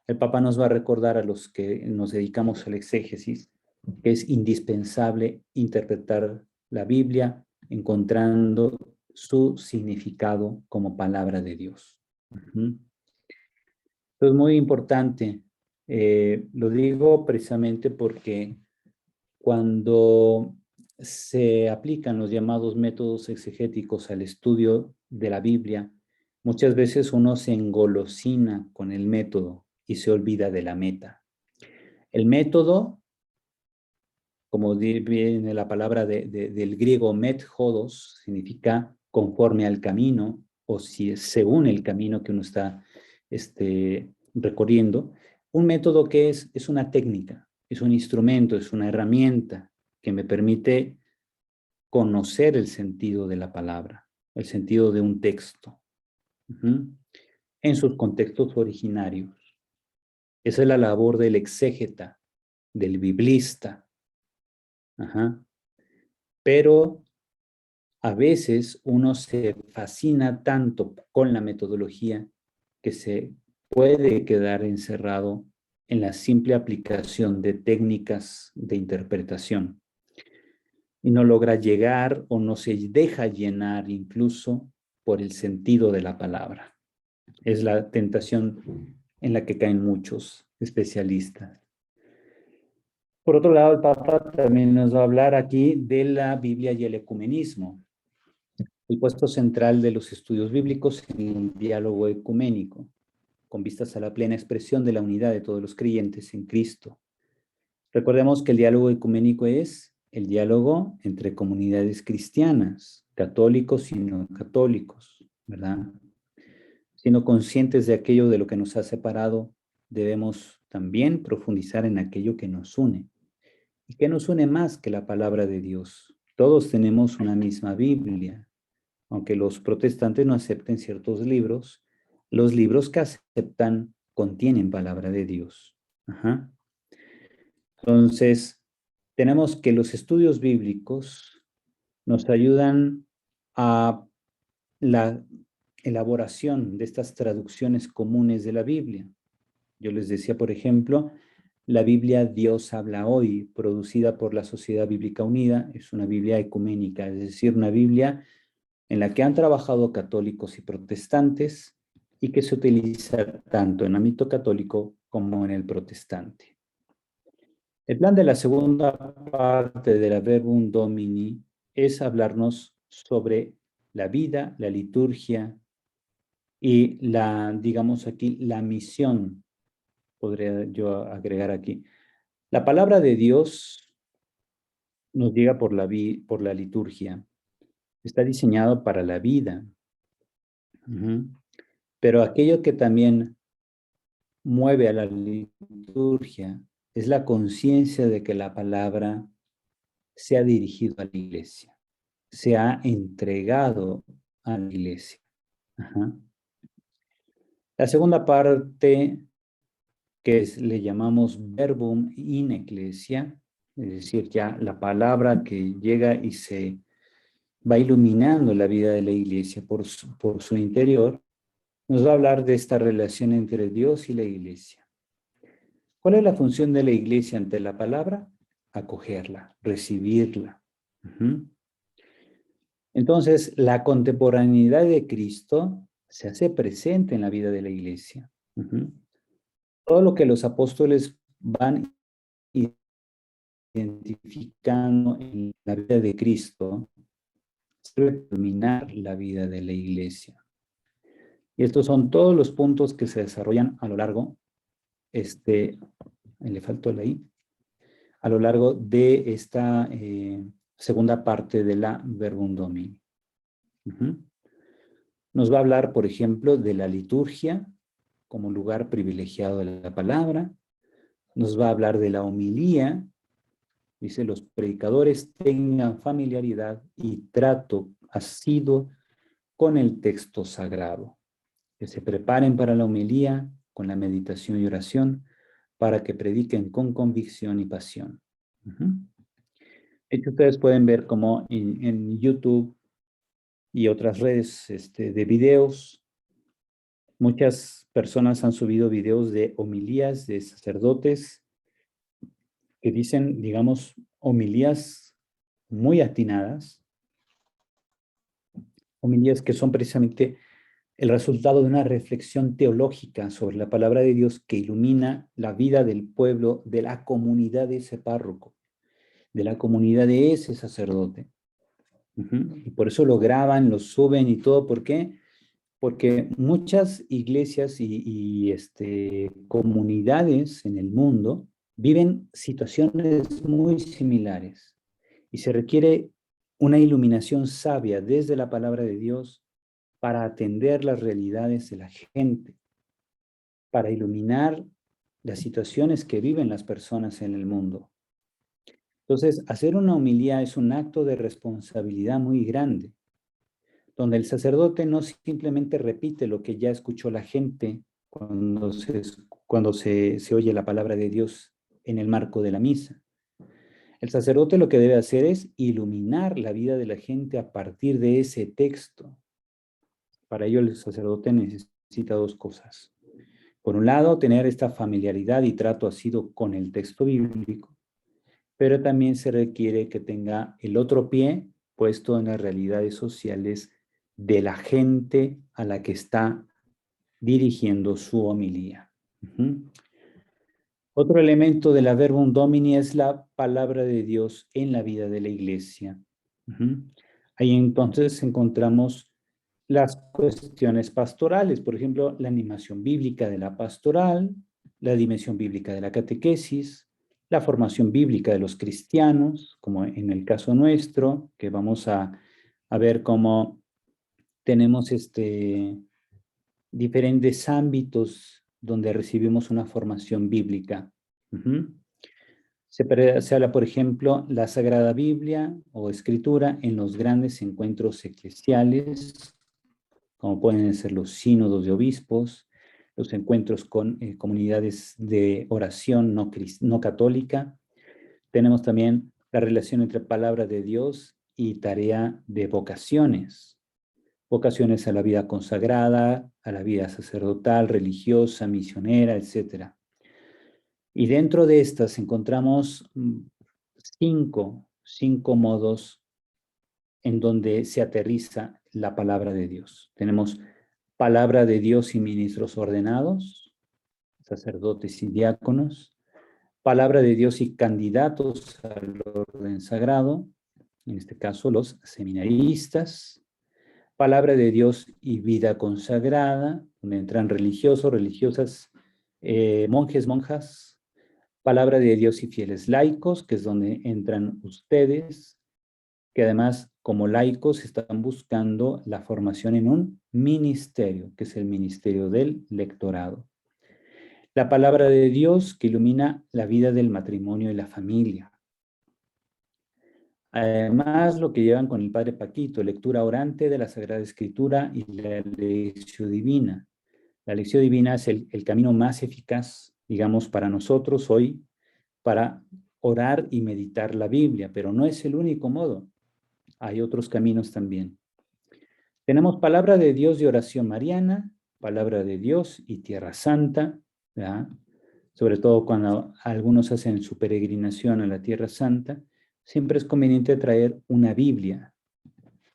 El Papa nos va a recordar a los que nos dedicamos al exégesis que es indispensable interpretar la Biblia encontrando su significado como palabra de Dios. Esto es muy importante. Lo digo precisamente porque cuando se aplican los llamados métodos exegéticos al estudio de la Biblia, muchas veces uno se engolosina con el método y se olvida de la meta. El método, como viene la palabra del griego methodos, significa conforme al camino o si según el camino que uno está recorriendo. Un método que es una técnica, es un instrumento, es una herramienta que me permite conocer el sentido de la palabra, el sentido de un texto, en sus contextos originarios. Esa es la labor del exégeta, del biblista. Ajá. Pero a veces uno se fascina tanto con la metodología que se puede quedar encerrado en la simple aplicación de técnicas de interpretación y no logra llegar o no se deja llenar incluso por el sentido de la palabra. Es la tentación en la que caen muchos especialistas. Por otro lado, el Papa también nos va a hablar aquí de la Biblia y el ecumenismo, el puesto central de los estudios bíblicos en el diálogo ecuménico, con vistas a la plena expresión de la unidad de todos los creyentes en Cristo. Recordemos que el diálogo ecuménico es el diálogo entre comunidades cristianas, católicos y no católicos, ¿verdad? Siendo conscientes de aquello de lo que nos ha separado, debemos también profundizar en aquello que nos une. ¿Y qué nos une más que la palabra de Dios? Todos tenemos una misma Biblia. Aunque los protestantes no acepten ciertos libros, los libros que aceptan contienen palabra de Dios. Ajá. Entonces, tenemos que los estudios bíblicos nos ayudan a la elaboración de estas traducciones comunes de la Biblia. Yo les decía, por ejemplo, la Biblia Dios habla hoy, producida por la Sociedad Bíblica Unida, es una Biblia ecuménica, es decir, una Biblia en la que han trabajado católicos y protestantes y que se utiliza tanto en ámbito católico como en el protestante. El plan de la segunda parte de la Verbum Domini es hablarnos sobre la vida, la liturgia y digamos aquí, la misión, podría yo agregar aquí. La palabra de Dios nos llega por la liturgia. Está diseñado para la vida. Pero aquello que también mueve a la liturgia es la conciencia de que la palabra se ha dirigido a la iglesia, se ha entregado a la iglesia. Ajá. La segunda parte, le llamamos verbum in ecclesia, es decir, ya la palabra que llega y se va iluminando la vida de la iglesia por su interior, nos va a hablar de esta relación entre Dios y la iglesia. ¿Cuál es la función de la iglesia ante la palabra? Acogerla, recibirla. Entonces, la contemporaneidad de Cristo se hace presente en la vida de la iglesia. Todo lo que los apóstoles van identificando en la vida de Cristo debe terminar la vida de la iglesia. Y estos son todos los puntos que se desarrollan a lo largo, le faltó la I, a lo largo de esta segunda parte de la Verbum Domini. Nos va a hablar, por ejemplo, de la liturgia como lugar privilegiado de la palabra. Nos va a hablar de la homilía. Dice, los predicadores tengan familiaridad y trato asiduo con el texto sagrado. Que se preparen para la homilía con la meditación y oración para que prediquen con convicción y pasión. De hecho, ustedes pueden ver cómo en YouTube y otras redes de videos, muchas personas han subido videos de homilías de sacerdotes que dicen, digamos, homilías muy atinadas, homilías que son precisamente el resultado de una reflexión teológica sobre la palabra de Dios que ilumina la vida del pueblo, de la comunidad de ese párroco, de la comunidad de ese sacerdote. Y por eso lo graban, lo suben y todo. ¿Por qué? Porque muchas iglesias y comunidades en el mundo viven situaciones muy similares y se requiere una iluminación sabia desde la palabra de Dios para atender las realidades de la gente, para iluminar las situaciones que viven las personas en el mundo. Entonces, hacer una homilía es un acto de responsabilidad muy grande, donde el sacerdote no simplemente repite lo que ya escuchó la gente cuando se oye la palabra de Dios en el marco de la misa. El sacerdote lo que debe hacer es iluminar la vida de la gente a partir de ese texto. Para ello el sacerdote necesita dos cosas. Por un lado, tener esta familiaridad y trato asiduo con el texto bíblico, pero también se requiere que tenga el otro pie puesto en las realidades sociales de la gente a la que está dirigiendo su homilía. Otro elemento de la Verbum Domini es la palabra de Dios en la vida de la iglesia. Ahí entonces encontramos las cuestiones pastorales, por ejemplo, la animación bíblica de la pastoral, la dimensión bíblica de la catequesis, la formación bíblica de los cristianos, como en el caso nuestro, que vamos a ver cómo tenemos diferentes ámbitos donde recibimos una formación bíblica. Se habla, por ejemplo, la Sagrada Biblia o Escritura en los grandes encuentros eclesiales, como pueden ser los sínodos de obispos, los encuentros con comunidades de oración no católica. Tenemos también la relación entre palabra de Dios y tarea de vocaciones. Vocaciones a la vida consagrada, a la vida sacerdotal, religiosa, misionera, etc. Y dentro de estas encontramos cinco modos en donde se aterriza la palabra de Dios. Tenemos palabra de Dios y ministros ordenados, sacerdotes y diáconos, palabra de Dios y candidatos al orden sagrado, en este caso los seminaristas, palabra de Dios y vida consagrada, donde entran religiosos, religiosas, monjes, monjas, palabra de Dios y fieles laicos, que es donde entran ustedes, que además como laicos están buscando la formación en un ministerio, que es el ministerio del lectorado. La palabra de Dios que ilumina la vida del matrimonio y la familia. Además, lo que llevan con el Padre Paquito, lectura orante de la Sagrada Escritura y la lección divina. La lección divina es el camino más eficaz, digamos, para nosotros hoy, para orar y meditar la Biblia, pero no es el único modo. Hay otros caminos también. Tenemos palabra de Dios de oración mariana, palabra de Dios y tierra santa, ¿verdad? Sobre todo cuando algunos hacen su peregrinación a la tierra santa, siempre es conveniente traer una Biblia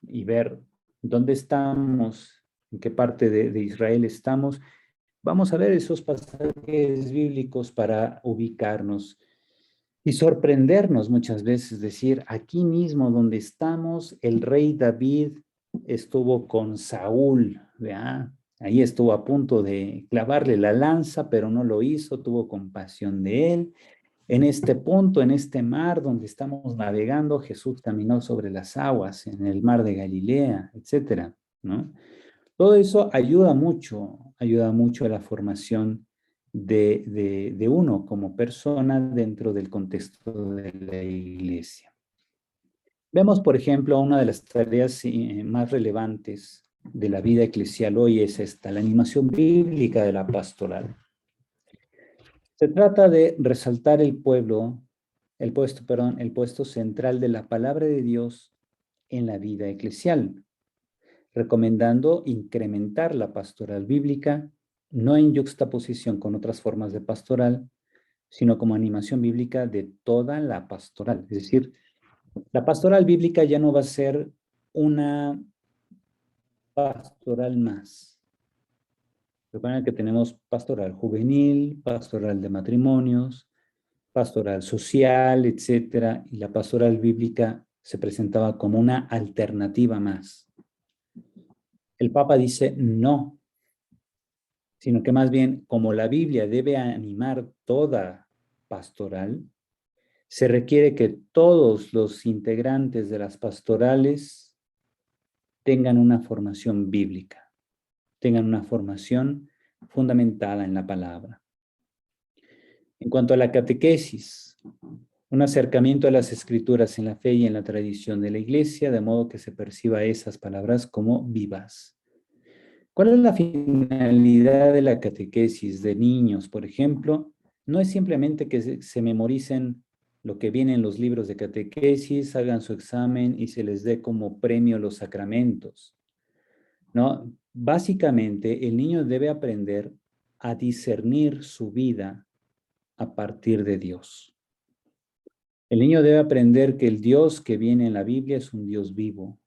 y ver dónde estamos, en qué parte de Israel estamos. Vamos a ver esos pasajes bíblicos para ubicarnos y sorprendernos muchas veces, decir, aquí mismo donde estamos, el rey David estuvo con Saúl, ¿verdad? Ahí estuvo a punto de clavarle la lanza, pero no lo hizo, tuvo compasión de él. En este punto, en este mar donde estamos navegando, Jesús caminó sobre las aguas, en el mar de Galilea, etcétera, ¿no? Todo eso ayuda mucho a la formación de uno como persona dentro del contexto de la iglesia. Vemos, por ejemplo, una de las tareas más relevantes de la vida eclesial hoy es esta, la animación bíblica de la pastoral. Se trata de resaltar el puesto central de la palabra de Dios en la vida eclesial, recomendando incrementar la pastoral bíblica, no en yuxtaposición con otras formas de pastoral, sino como animación bíblica de toda la pastoral. Es decir, la pastoral bíblica ya no va a ser una pastoral más. Recuerden que tenemos pastoral juvenil, pastoral de matrimonios, pastoral social, etcétera, y la pastoral bíblica se presentaba como una alternativa más. El Papa dice no, sino que más bien, como la Biblia debe animar toda pastoral, se requiere que todos los integrantes de las pastorales tengan una formación bíblica, tengan una formación fundamentada en la palabra. En cuanto a la catequesis, un acercamiento a las escrituras en la fe y en la tradición de la iglesia, de modo que se perciba esas palabras como vivas. ¿Cuál es la finalidad de la catequesis de niños, por ejemplo? no es simplemente que se memoricen lo que viene en los libros de catequesis, hagan su examen y se les dé como premio los sacramentos, ¿no? Básicamente, el niño debe aprender a discernir su vida a partir de Dios. El niño debe aprender que el Dios que viene en la Biblia es un Dios vivo,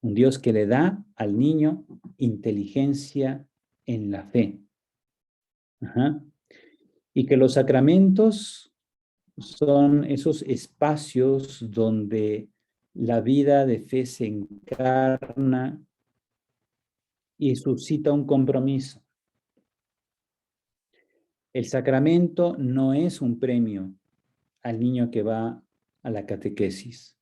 un Dios que le da al niño inteligencia en la fe. Ajá. Y que los sacramentos son esos espacios donde la vida de fe se encarna y suscita un compromiso. El sacramento no es un premio al niño que va a la catequesis.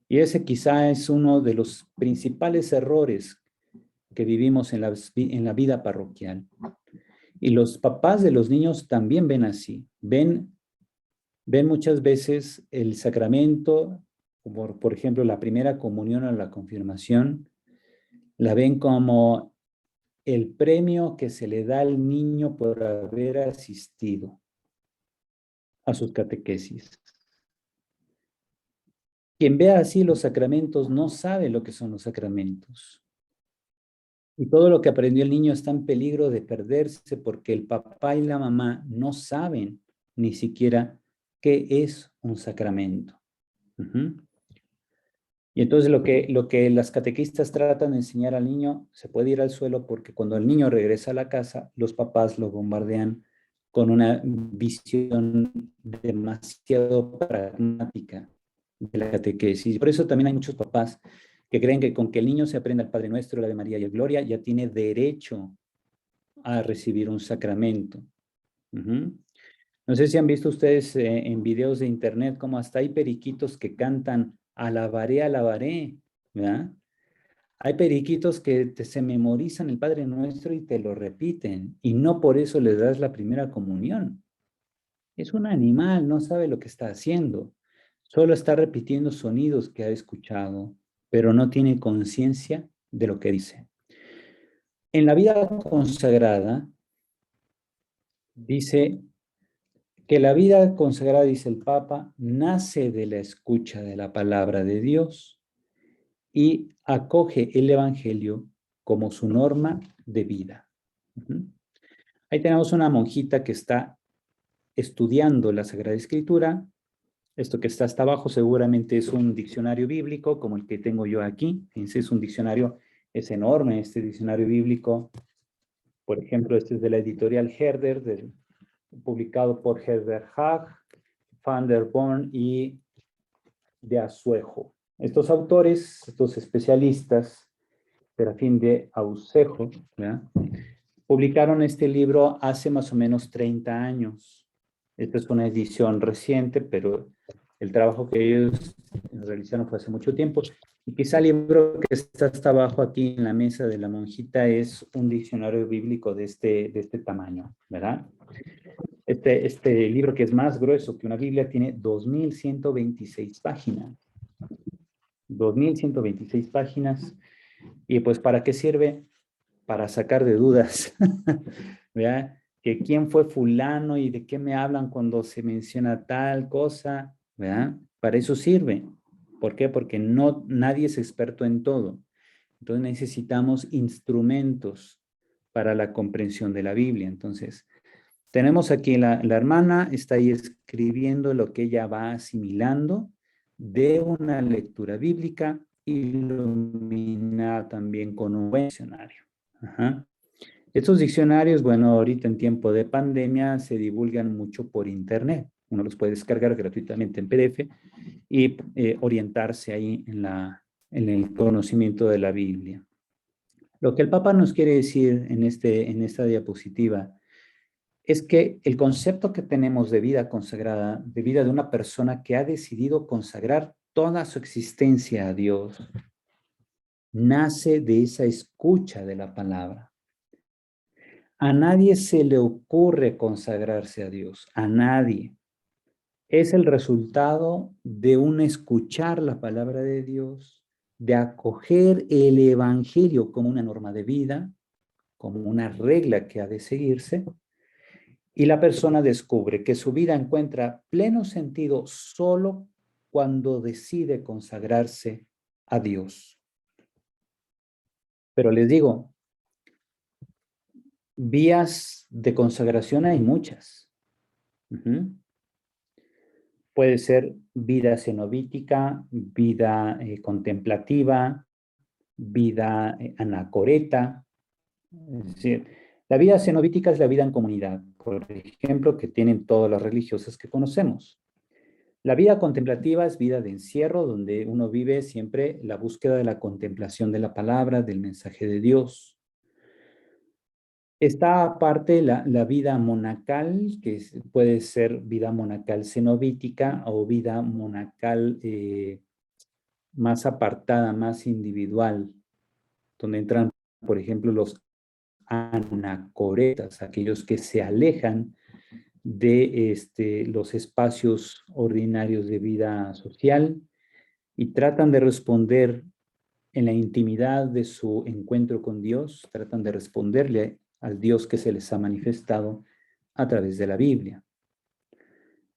Y ese quizá es uno de los principales errores que vivimos en la vida parroquial. Y los papás de los niños también ven así, ven muchas veces el sacramento, como por ejemplo la primera comunión o la confirmación, la ven como el premio que se le da al niño por haber asistido a sus catequesis. Quien ve así los sacramentos no sabe lo que son los sacramentos. Y todo lo que aprendió el niño está en peligro de perderse porque el papá y la mamá no saben ni siquiera qué es un sacramento. Uh-huh. Y entonces lo que las catequistas tratan de enseñar al niño se puede ir al suelo porque cuando el niño regresa a la casa, los papás lo bombardean con una visión demasiado pragmática de la catequesis. Por eso también hay muchos papás que creen que con que el niño se aprenda el Padre Nuestro, la Ave María y el Gloria, ya tiene derecho a recibir un sacramento. Uh-huh. No sé si han visto ustedes en videos de internet cómo hasta hay periquitos que cantan alabaré, ¿verdad? Hay periquitos que se memorizan el Padre Nuestro y te lo repiten, y no por eso les das la primera comunión. Es un animal, no sabe lo que está haciendo. Solo está repitiendo sonidos que ha escuchado, pero no tiene conciencia de lo que dice. En la vida consagrada, dice que la vida consagrada, dice el Papa, nace de la escucha de la palabra de Dios y acoge el Evangelio como su norma de vida. Ahí tenemos una monjita que está estudiando la Sagrada Escritura. Esto que está hasta abajo seguramente es un diccionario bíblico, como el que tengo yo aquí. Fíjense, es un diccionario, es enorme este diccionario bíblico. Por ejemplo, este es de la editorial Herder, publicado por Herbert Haag, Van der Born y de Asuejo. Estos autores, estos especialistas, Serafín de Ausejo, ¿verdad?, publicaron este libro hace más o menos 30 años. Esta es una edición reciente, pero el trabajo que ellos realizaron fue hace mucho tiempo. Y quizá el libro que está hasta abajo aquí en la mesa de la monjita es un diccionario bíblico de este tamaño, ¿verdad? Este libro, que es más grueso que una Biblia, tiene 2.126 páginas. 2.126 páginas. Y pues, ¿para qué sirve? Para sacar de dudas, ¿verdad? Que quién fue fulano y de qué me hablan cuando se menciona tal cosa, ¿verdad? Para eso sirve. ¿Por qué? Porque nadie es experto en todo. Entonces necesitamos instrumentos para la comprensión de la Biblia. Entonces, tenemos aquí la hermana, está ahí escribiendo lo que ella va asimilando de una lectura bíblica, iluminada también con un buen diccionario. Ajá. Estos diccionarios, bueno, ahorita en tiempo de pandemia se divulgan mucho por internet. Uno los puede descargar gratuitamente en PDF y orientarse ahí en el conocimiento de la Biblia. Lo que el Papa nos quiere decir en esta diapositiva es que el concepto que tenemos de vida consagrada, de vida de una persona que ha decidido consagrar toda su existencia a Dios, nace de esa escucha de la palabra. A nadie se le ocurre consagrarse a Dios, a nadie. Es el resultado de un escuchar la palabra de Dios, de acoger el Evangelio como una norma de vida, como una regla que ha de seguirse, Y la persona descubre que su vida encuentra pleno sentido solo cuando decide consagrarse a Dios. Pero les digo, vías de consagración hay muchas. Puede ser vida cenobítica, vida contemplativa, vida anacoreta. Es decir, la vida cenobítica es la vida en comunidad, por ejemplo, que tienen todas las religiosas que conocemos. La vida contemplativa es vida de encierro, donde uno vive siempre la búsqueda de la contemplación de la palabra, del mensaje de Dios. Está aparte la vida monacal, que puede ser vida monacal cenobítica o vida monacal más apartada, más individual, donde entran, por ejemplo, los anacoretas, aquellos que se alejan de los espacios ordinarios de vida social y tratan de responder en la intimidad de su encuentro con Dios, tratan de responderle al Dios que se les ha manifestado a través de la Biblia.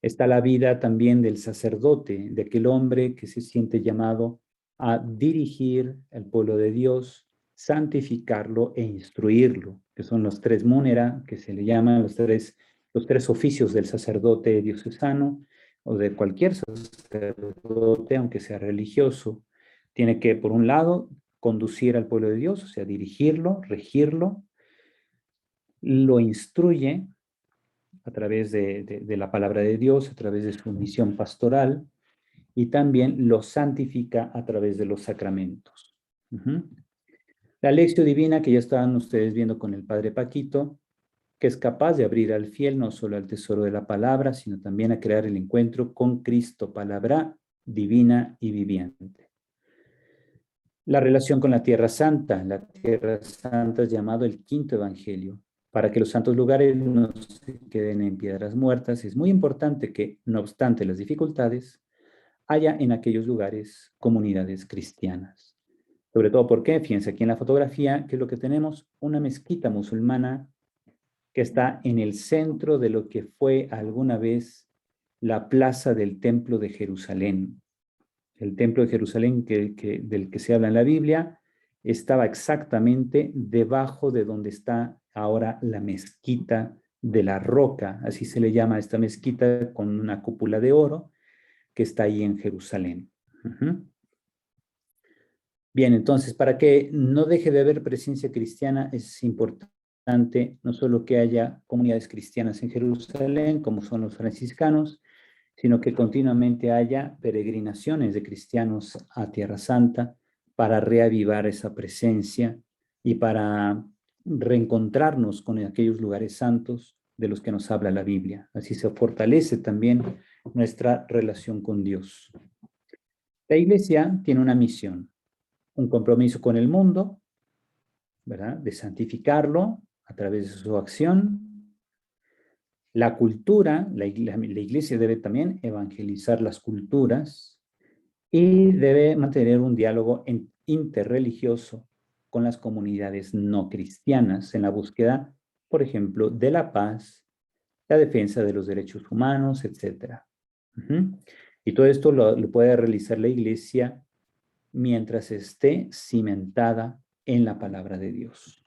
Está la vida también del sacerdote, de aquel hombre que se siente llamado a dirigir al pueblo de Dios, santificarlo e instruirlo, que son los tres múnera, que se le llaman los tres oficios del sacerdote diocesano o de cualquier sacerdote, aunque sea religioso. Tiene que, por un lado, conducir al pueblo de Dios, o sea, dirigirlo, regirlo, lo instruye a través de la palabra de Dios, a través de su misión pastoral, y también lo santifica a través de los sacramentos. La lección divina que ya estaban ustedes viendo con el Padre Paquito, que es capaz de abrir al fiel no solo al tesoro de la palabra, sino también a crear el encuentro con Cristo, palabra divina y viviente. La relación con la Tierra Santa. La Tierra Santa es llamado el quinto evangelio. Para que los santos lugares no se queden en piedras muertas, es muy importante que, no obstante las dificultades, haya en aquellos lugares comunidades cristianas. Sobre todo porque, fíjense aquí en la fotografía, que es lo que tenemos, una mezquita musulmana que está en el centro de lo que fue alguna vez la plaza del Templo de Jerusalén. El Templo de Jerusalén del que se habla en la Biblia estaba exactamente debajo de donde está ahora la mezquita de la Roca, así se le llama a esta mezquita con una cúpula de oro que está ahí en Jerusalén. Bien, entonces, para que no deje de haber presencia cristiana, es importante no solo que haya comunidades cristianas en Jerusalén, como son los franciscanos, sino que continuamente haya peregrinaciones de cristianos a Tierra Santa para reavivar esa presencia y para reencontrarnos con aquellos lugares santos de los que nos habla la Biblia. Así se fortalece también nuestra relación con Dios. La Iglesia tiene una misión, un compromiso con el mundo, ¿verdad? De santificarlo a través de su acción. La cultura, la Iglesia debe también evangelizar las culturas y debe mantener un diálogo interreligioso con las comunidades no cristianas en la búsqueda, por ejemplo, de la paz, la defensa de los derechos humanos, etc. Y todo esto lo puede realizar la Iglesia mientras esté cimentada en la palabra de Dios.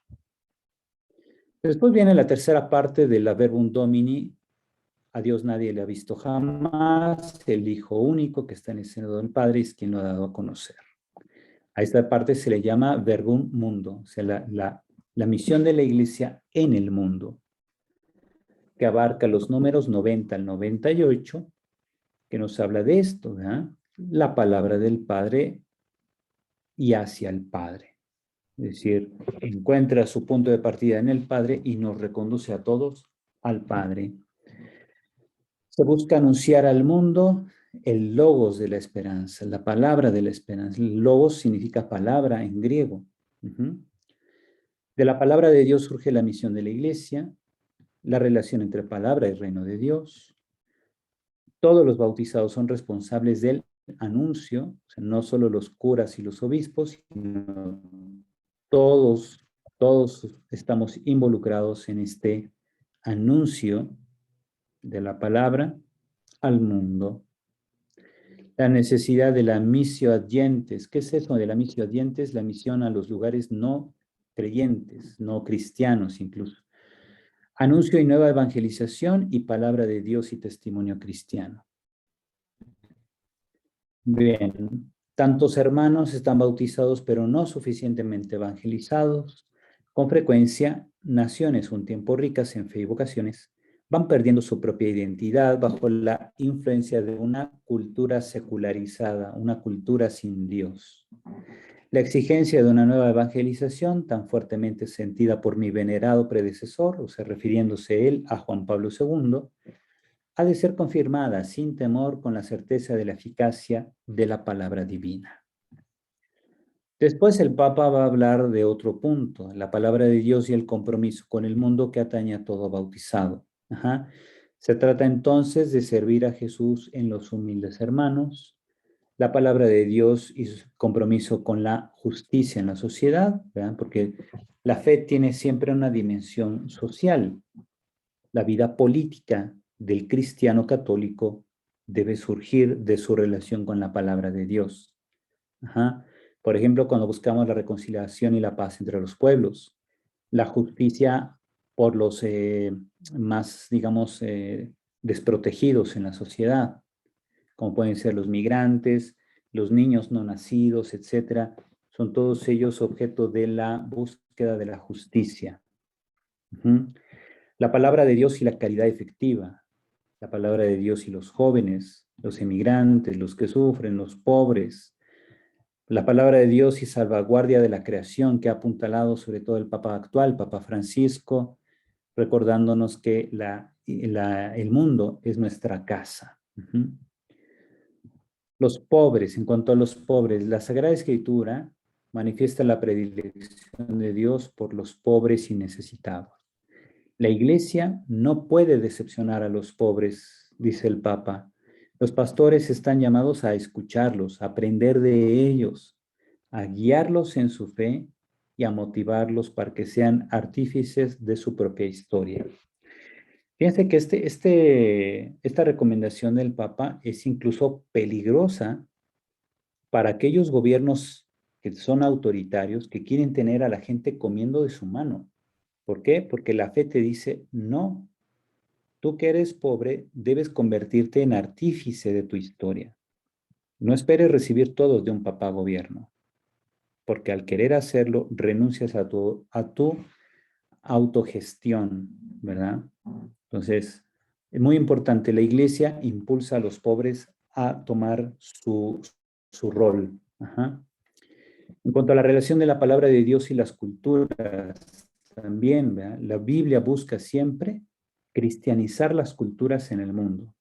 Después viene la tercera parte de la Verbum Domini. A Dios nadie le ha visto jamás, el Hijo único que está en el seno del Padre es quien lo ha dado a conocer. A esta parte se le llama Verbum Mundo, o sea, la misión de la Iglesia en el mundo, que abarca los números 90 al 98, que nos habla de esto, ¿verdad? La palabra del Padre y hacia el Padre. Es decir, encuentra su punto de partida en el Padre y nos reconduce a todos al Padre. Se busca anunciar al mundo el logos de la esperanza, la palabra de la esperanza. El logos significa palabra en griego. De la palabra de Dios surge la misión de la Iglesia, la relación entre palabra y reino de Dios. Todos los bautizados son responsables del anuncio, o sea, no solo los curas y los obispos, sino todos estamos involucrados en este anuncio de la palabra al mundo. La necesidad de la missio adientes. ¿Qué es eso de la missio adientes? La misión a los lugares no creyentes, no cristianos incluso. Anuncio y nueva evangelización y palabra de Dios y testimonio cristiano. Bien, tantos hermanos están bautizados pero no suficientemente evangelizados. Con frecuencia, naciones un tiempo ricas en fe y vocaciones van perdiendo su propia identidad bajo la influencia de una cultura secularizada, una cultura sin Dios. La exigencia de una nueva evangelización, tan fuertemente sentida por mi venerado predecesor, o sea, refiriéndose él a Juan Pablo II, ha de ser confirmada sin temor con la certeza de la eficacia de la palabra divina. Después el Papa va a hablar de otro punto, la palabra de Dios y el compromiso con el mundo que atañe a todo bautizado. Se trata entonces de servir a Jesús en los humildes hermanos, la palabra de Dios y su compromiso con la justicia en la sociedad, ¿verdad? Porque la fe tiene siempre una dimensión social. La vida política del cristiano católico debe surgir de su relación con la palabra de Dios. Por ejemplo, cuando buscamos la reconciliación y la paz entre los pueblos, la justicia por los más, digamos, desprotegidos en la sociedad, como pueden ser los migrantes, los niños no nacidos, etcétera, son todos ellos objeto de la búsqueda de la justicia. La palabra de Dios y la caridad efectiva, la palabra de Dios y los jóvenes, los emigrantes, los que sufren, los pobres, la palabra de Dios y salvaguardia de la creación que ha apuntalado sobre todo el Papa actual, Papa Francisco, recordándonos que el mundo es nuestra casa. Los pobres, en cuanto a los pobres, la Sagrada Escritura manifiesta la predilección de Dios por los pobres y necesitados. La Iglesia no puede decepcionar a los pobres, dice el Papa. Los pastores están llamados a escucharlos, a aprender de ellos, a guiarlos en su fe y a motivarlos para que sean artífices de su propia historia. Fíjense que esta recomendación del Papa es incluso peligrosa para aquellos gobiernos que son autoritarios, que quieren tener a la gente comiendo de su mano. ¿Por qué? Porque la fe te dice, no, tú que eres pobre debes convertirte en artífice de tu historia. No esperes recibir todo de un papá gobierno, porque al querer hacerlo renuncias a tu autogestión, ¿verdad? Entonces, es muy importante, la iglesia impulsa a los pobres a tomar su rol. En cuanto a la relación de la palabra de Dios y las culturas, también, ¿verdad? La Biblia busca siempre cristianizar las culturas en el mundo.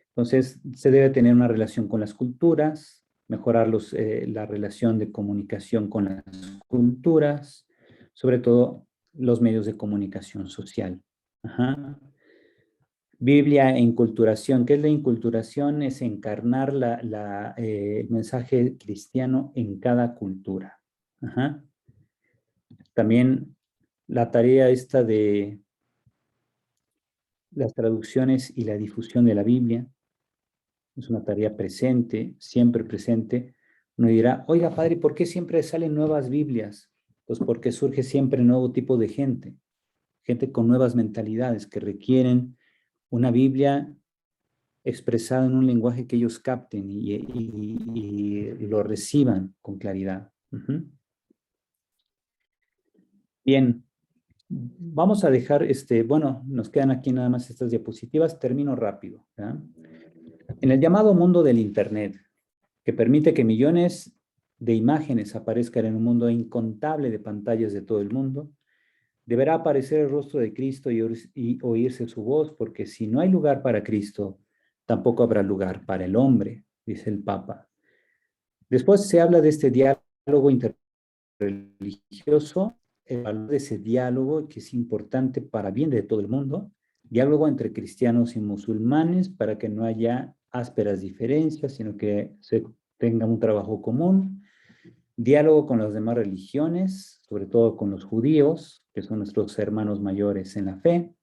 Entonces, se debe tener una relación con las culturas, mejorar la relación de comunicación con las culturas, sobre todo los medios de comunicación social. Biblia e inculturación. ¿Qué es la inculturación? Es encarnar el mensaje cristiano en cada cultura. También la tarea esta de las traducciones y la difusión de la Biblia es una tarea presente, siempre presente. Uno dirá, oiga, padre, ¿por qué siempre salen nuevas Biblias? Pues porque surge siempre nuevo tipo de gente con nuevas mentalidades que requieren una Biblia expresada en un lenguaje que ellos capten y lo reciban con claridad. Bien, vamos a dejar, bueno, nos quedan aquí nada más estas diapositivas, termino rápido. ¿Ya? En el llamado mundo del Internet, que permite que millones de imágenes aparezcan en un mundo incontable de pantallas de todo el mundo, deberá aparecer el rostro de Cristo y oírse su voz, porque si no hay lugar para Cristo, tampoco habrá lugar para el hombre, dice el Papa. Después se habla de este diálogo interreligioso, el valor de ese diálogo que es importante para bien de todo el mundo, diálogo entre cristianos y musulmanes para que no haya ásperas diferencias, sino que se tenga un trabajo común, diálogo con las demás religiones, sobre todo con los judíos, que son nuestros hermanos mayores en la fe.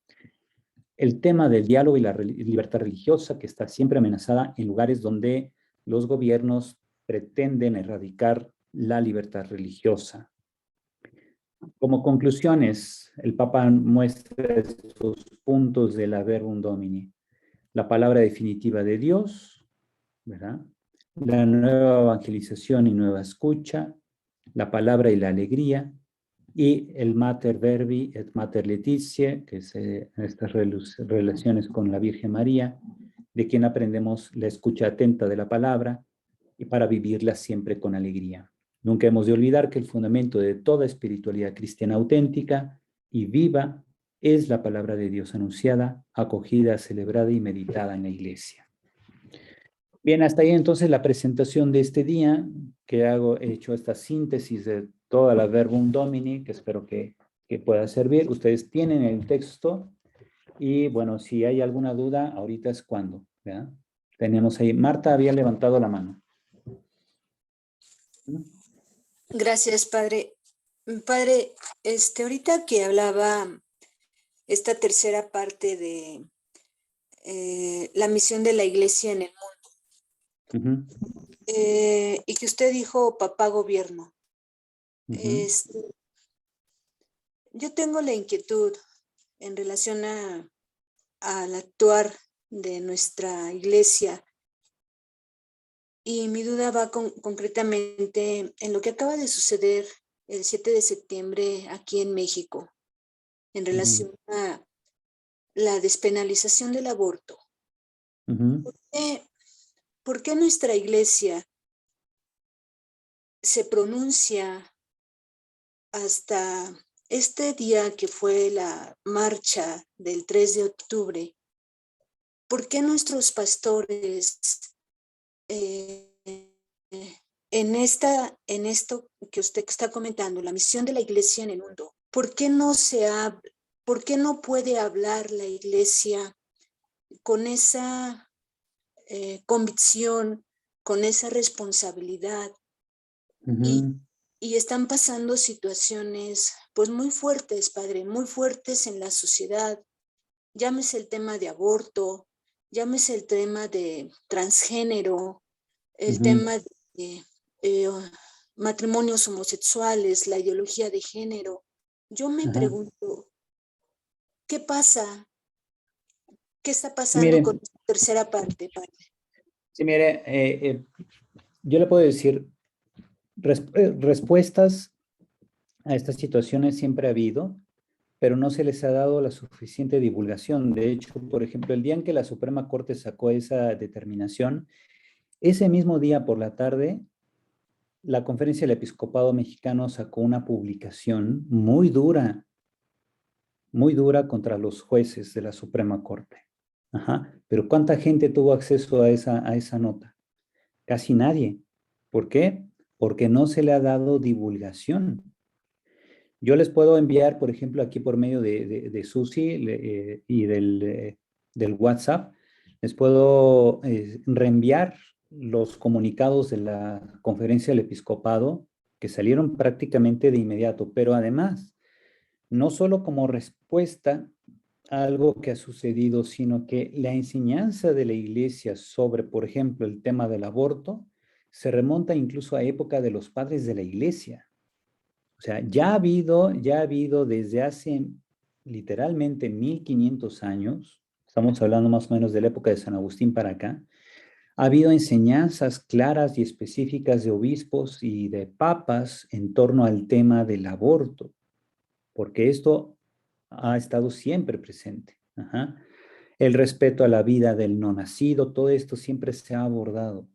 El tema del diálogo y la libertad religiosa, que está siempre amenazada en lugares donde los gobiernos pretenden erradicar la libertad religiosa. Como conclusiones, el Papa muestra estos puntos de la Verbum Domini. La palabra definitiva de Dios, ¿verdad? La nueva evangelización y nueva escucha, la palabra y la alegría, y el Mater Verbi et Mater Laetitia, que es estas relaciones con la Virgen María, de quien aprendemos la escucha atenta de la palabra y para vivirla siempre con alegría. Nunca hemos de olvidar que el fundamento de toda espiritualidad cristiana auténtica y viva es la palabra de Dios anunciada, acogida, celebrada y meditada en la Iglesia. Bien, hasta ahí entonces la presentación de este día, he hecho esta síntesis de toda la Verbum Domini, que espero que pueda servir. Ustedes tienen el texto y bueno, si hay alguna duda, ahorita es cuando, ¿verdad? Tenemos ahí, Marta había levantado la mano. Gracias, padre. Padre, ahorita que hablaba esta tercera parte de la misión de la iglesia en el mundo, y que usted dijo papá gobierno. Yo tengo la inquietud en relación al actuar de nuestra iglesia, y mi duda va concretamente en lo que acaba de suceder el 7 de septiembre aquí en México, en relación a la despenalización del aborto. ¿Por qué nuestra iglesia se pronuncia hasta este día que fue la marcha del 3 de octubre? ¿Por qué nuestros pastores en esto que usted está comentando, la misión de la iglesia en el mundo, ¿por qué no puede hablar la iglesia con esa convicción, con esa responsabilidad? Y están pasando situaciones pues muy fuertes, padre, muy fuertes en la sociedad. Llámese el tema de aborto, llámese el tema de transgénero, el tema de matrimonios homosexuales, la ideología de género. Yo me pregunto, ¿qué pasa? ¿Qué está pasando con esta tercera parte, padre? Sí, mire, yo le puedo decir, respuestas a estas situaciones siempre ha habido, pero no se les ha dado la suficiente divulgación. De hecho, por ejemplo, el día en que la Suprema Corte sacó esa determinación, ese mismo día por la tarde, la Conferencia del Episcopado Mexicano sacó una publicación muy dura contra los jueces de la Suprema Corte. Pero ¿cuánta gente tuvo acceso a esa nota? Casi nadie. ¿Por qué? Porque no se le ha dado divulgación. Yo les puedo enviar, por ejemplo, aquí por medio de Susi y del WhatsApp, les puedo reenviar los comunicados de la Conferencia del Episcopado que salieron prácticamente de inmediato, pero además, no solo como respuesta a algo que ha sucedido, sino que la enseñanza de la Iglesia sobre, por ejemplo, el tema del aborto, se remonta incluso a época de los padres de la Iglesia. O sea, ya ha habido desde hace literalmente 1500 años, estamos hablando más o menos de la época de San Agustín para acá, ha habido enseñanzas claras y específicas de obispos y de papas en torno al tema del aborto, porque esto ha estado siempre presente. El respeto a la vida del no nacido, todo esto siempre se ha abordado.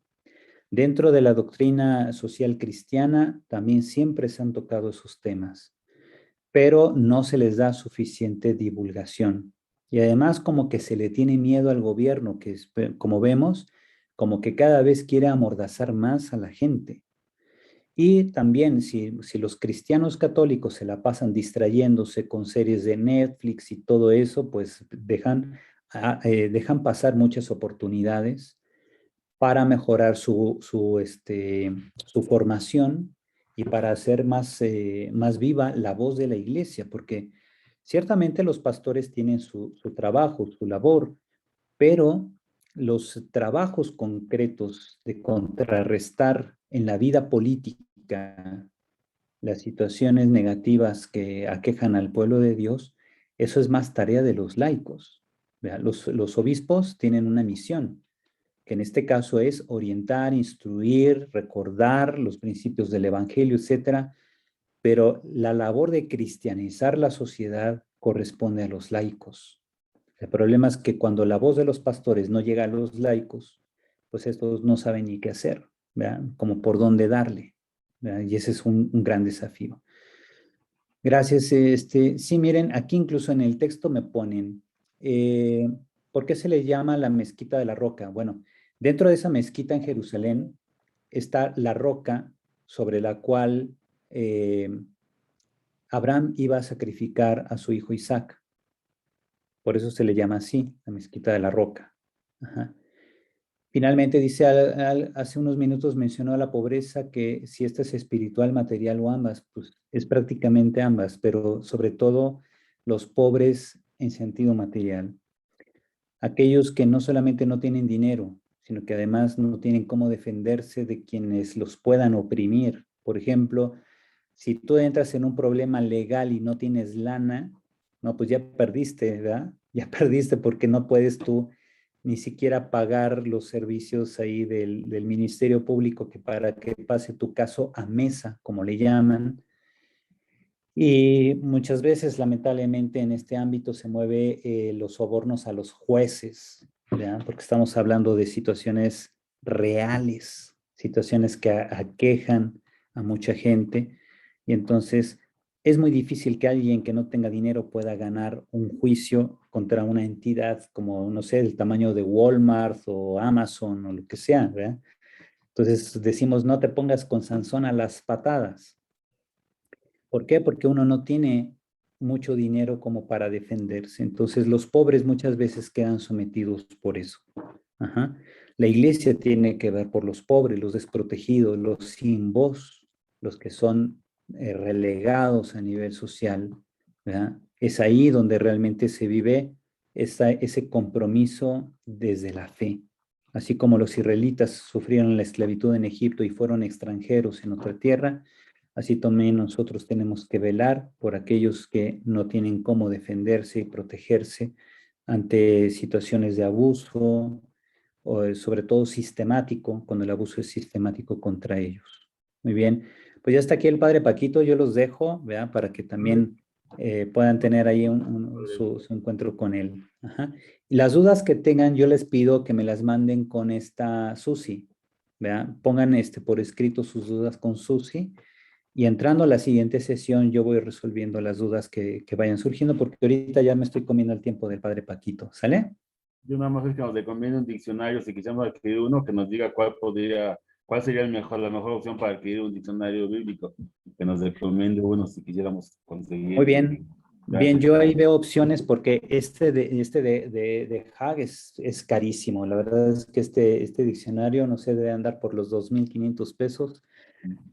Dentro de la doctrina social cristiana también siempre se han tocado esos temas, pero no se les da suficiente divulgación. Y además como que se le tiene miedo al gobierno, que es, como vemos, como que cada vez quiere amordazar más a la gente. Y también si los cristianos católicos se la pasan distrayéndose con series de Netflix y todo eso, pues dejan pasar muchas oportunidades para mejorar su formación y y para hacer más viva la voz de la iglesia, porque ciertamente los pastores tienen su trabajo, su labor, pero los trabajos concretos de contrarrestar en la vida política las situaciones negativas que aquejan al pueblo de Dios, eso es más tarea de los laicos. ¿Vea? Los obispos tienen una misión, que en este caso es orientar, instruir, recordar los principios del evangelio, etcétera, pero la labor de cristianizar la sociedad corresponde a los laicos. El problema es que cuando la voz de los pastores no llega a los laicos, pues estos no saben ni qué hacer, ¿verdad? Como por dónde darle, ¿verdad? Y ese es un gran desafío. Gracias. Sí, miren, aquí incluso en el texto me ponen, ¿por qué se le llama la mezquita de la roca? Bueno, dentro de esa mezquita en Jerusalén está la roca sobre la cual Abraham iba a sacrificar a su hijo Isaac. Por eso se le llama así, la mezquita de la roca. Ajá. Finalmente dice, hace unos minutos mencionó a la pobreza, que si esta es espiritual, material o ambas, pues es prácticamente ambas, pero sobre todo los pobres en sentido material. Aquellos que no solamente no tienen dinero, sino que además no tienen cómo defenderse de quienes los puedan oprimir. Por ejemplo, si tú entras en un problema legal y no tienes lana, no, pues ya perdiste, ¿verdad? Ya perdiste porque no puedes tú ni siquiera pagar los servicios ahí del Ministerio Público que para que pase tu caso a mesa, como le llaman. Y muchas veces, lamentablemente, en este ámbito se mueve los sobornos a los jueces, ¿verdad? Porque estamos hablando de situaciones reales, situaciones que aquejan a mucha gente. Y entonces es muy difícil que alguien que no tenga dinero pueda ganar un juicio contra una entidad como, no sé, el tamaño de Walmart o Amazon o lo que sea, ¿verdad? Entonces decimos, no te pongas con Sansón a las patadas. ¿Por qué? Porque uno no tiene mucho dinero como para defenderse. Entonces los pobres muchas veces quedan sometidos por eso. Ajá. La iglesia tiene que ver por los pobres, los desprotegidos, los sin voz, los que son relegados a nivel social, ¿verdad? Es ahí donde realmente se vive ese compromiso desde la fe. Así como los israelitas sufrieron la esclavitud en Egipto y fueron extranjeros en otra tierra, así también nosotros tenemos que velar por aquellos que no tienen cómo defenderse y protegerse ante situaciones de abuso, o sobre todo sistemático, cuando el abuso es sistemático contra ellos. Muy bien, pues ya está aquí el padre Paquito, yo los dejo, ¿verdad? Para que también puedan tener ahí su encuentro con él. Ajá. Y las dudas que tengan, yo les pido que me las manden con esta Susi, ¿verdad? Pongan por escrito sus dudas con Susi. Y entrando a la siguiente sesión, yo voy resolviendo las dudas que vayan surgiendo, porque ahorita ya me estoy comiendo el tiempo del padre Paquito. ¿Sale? Yo nada más es que nos recomiende un diccionario, si quisiéramos adquirir uno, que nos diga cuál sería la mejor opción para adquirir un diccionario bíblico, que nos recomiende uno si quisiéramos Muy conseguir. bien. Bien, Gracias. yo ahí veo opciones porque de Haag es carísimo. La verdad es que este diccionario, no sé, debe andar por los 2,500 pesos.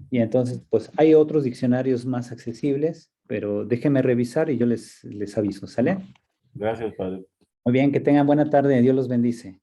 Y entonces, pues hay otros diccionarios más accesibles, pero déjenme revisar y yo les aviso, ¿sale? Gracias, padre. Muy bien, que tengan buena tarde. Dios los bendice.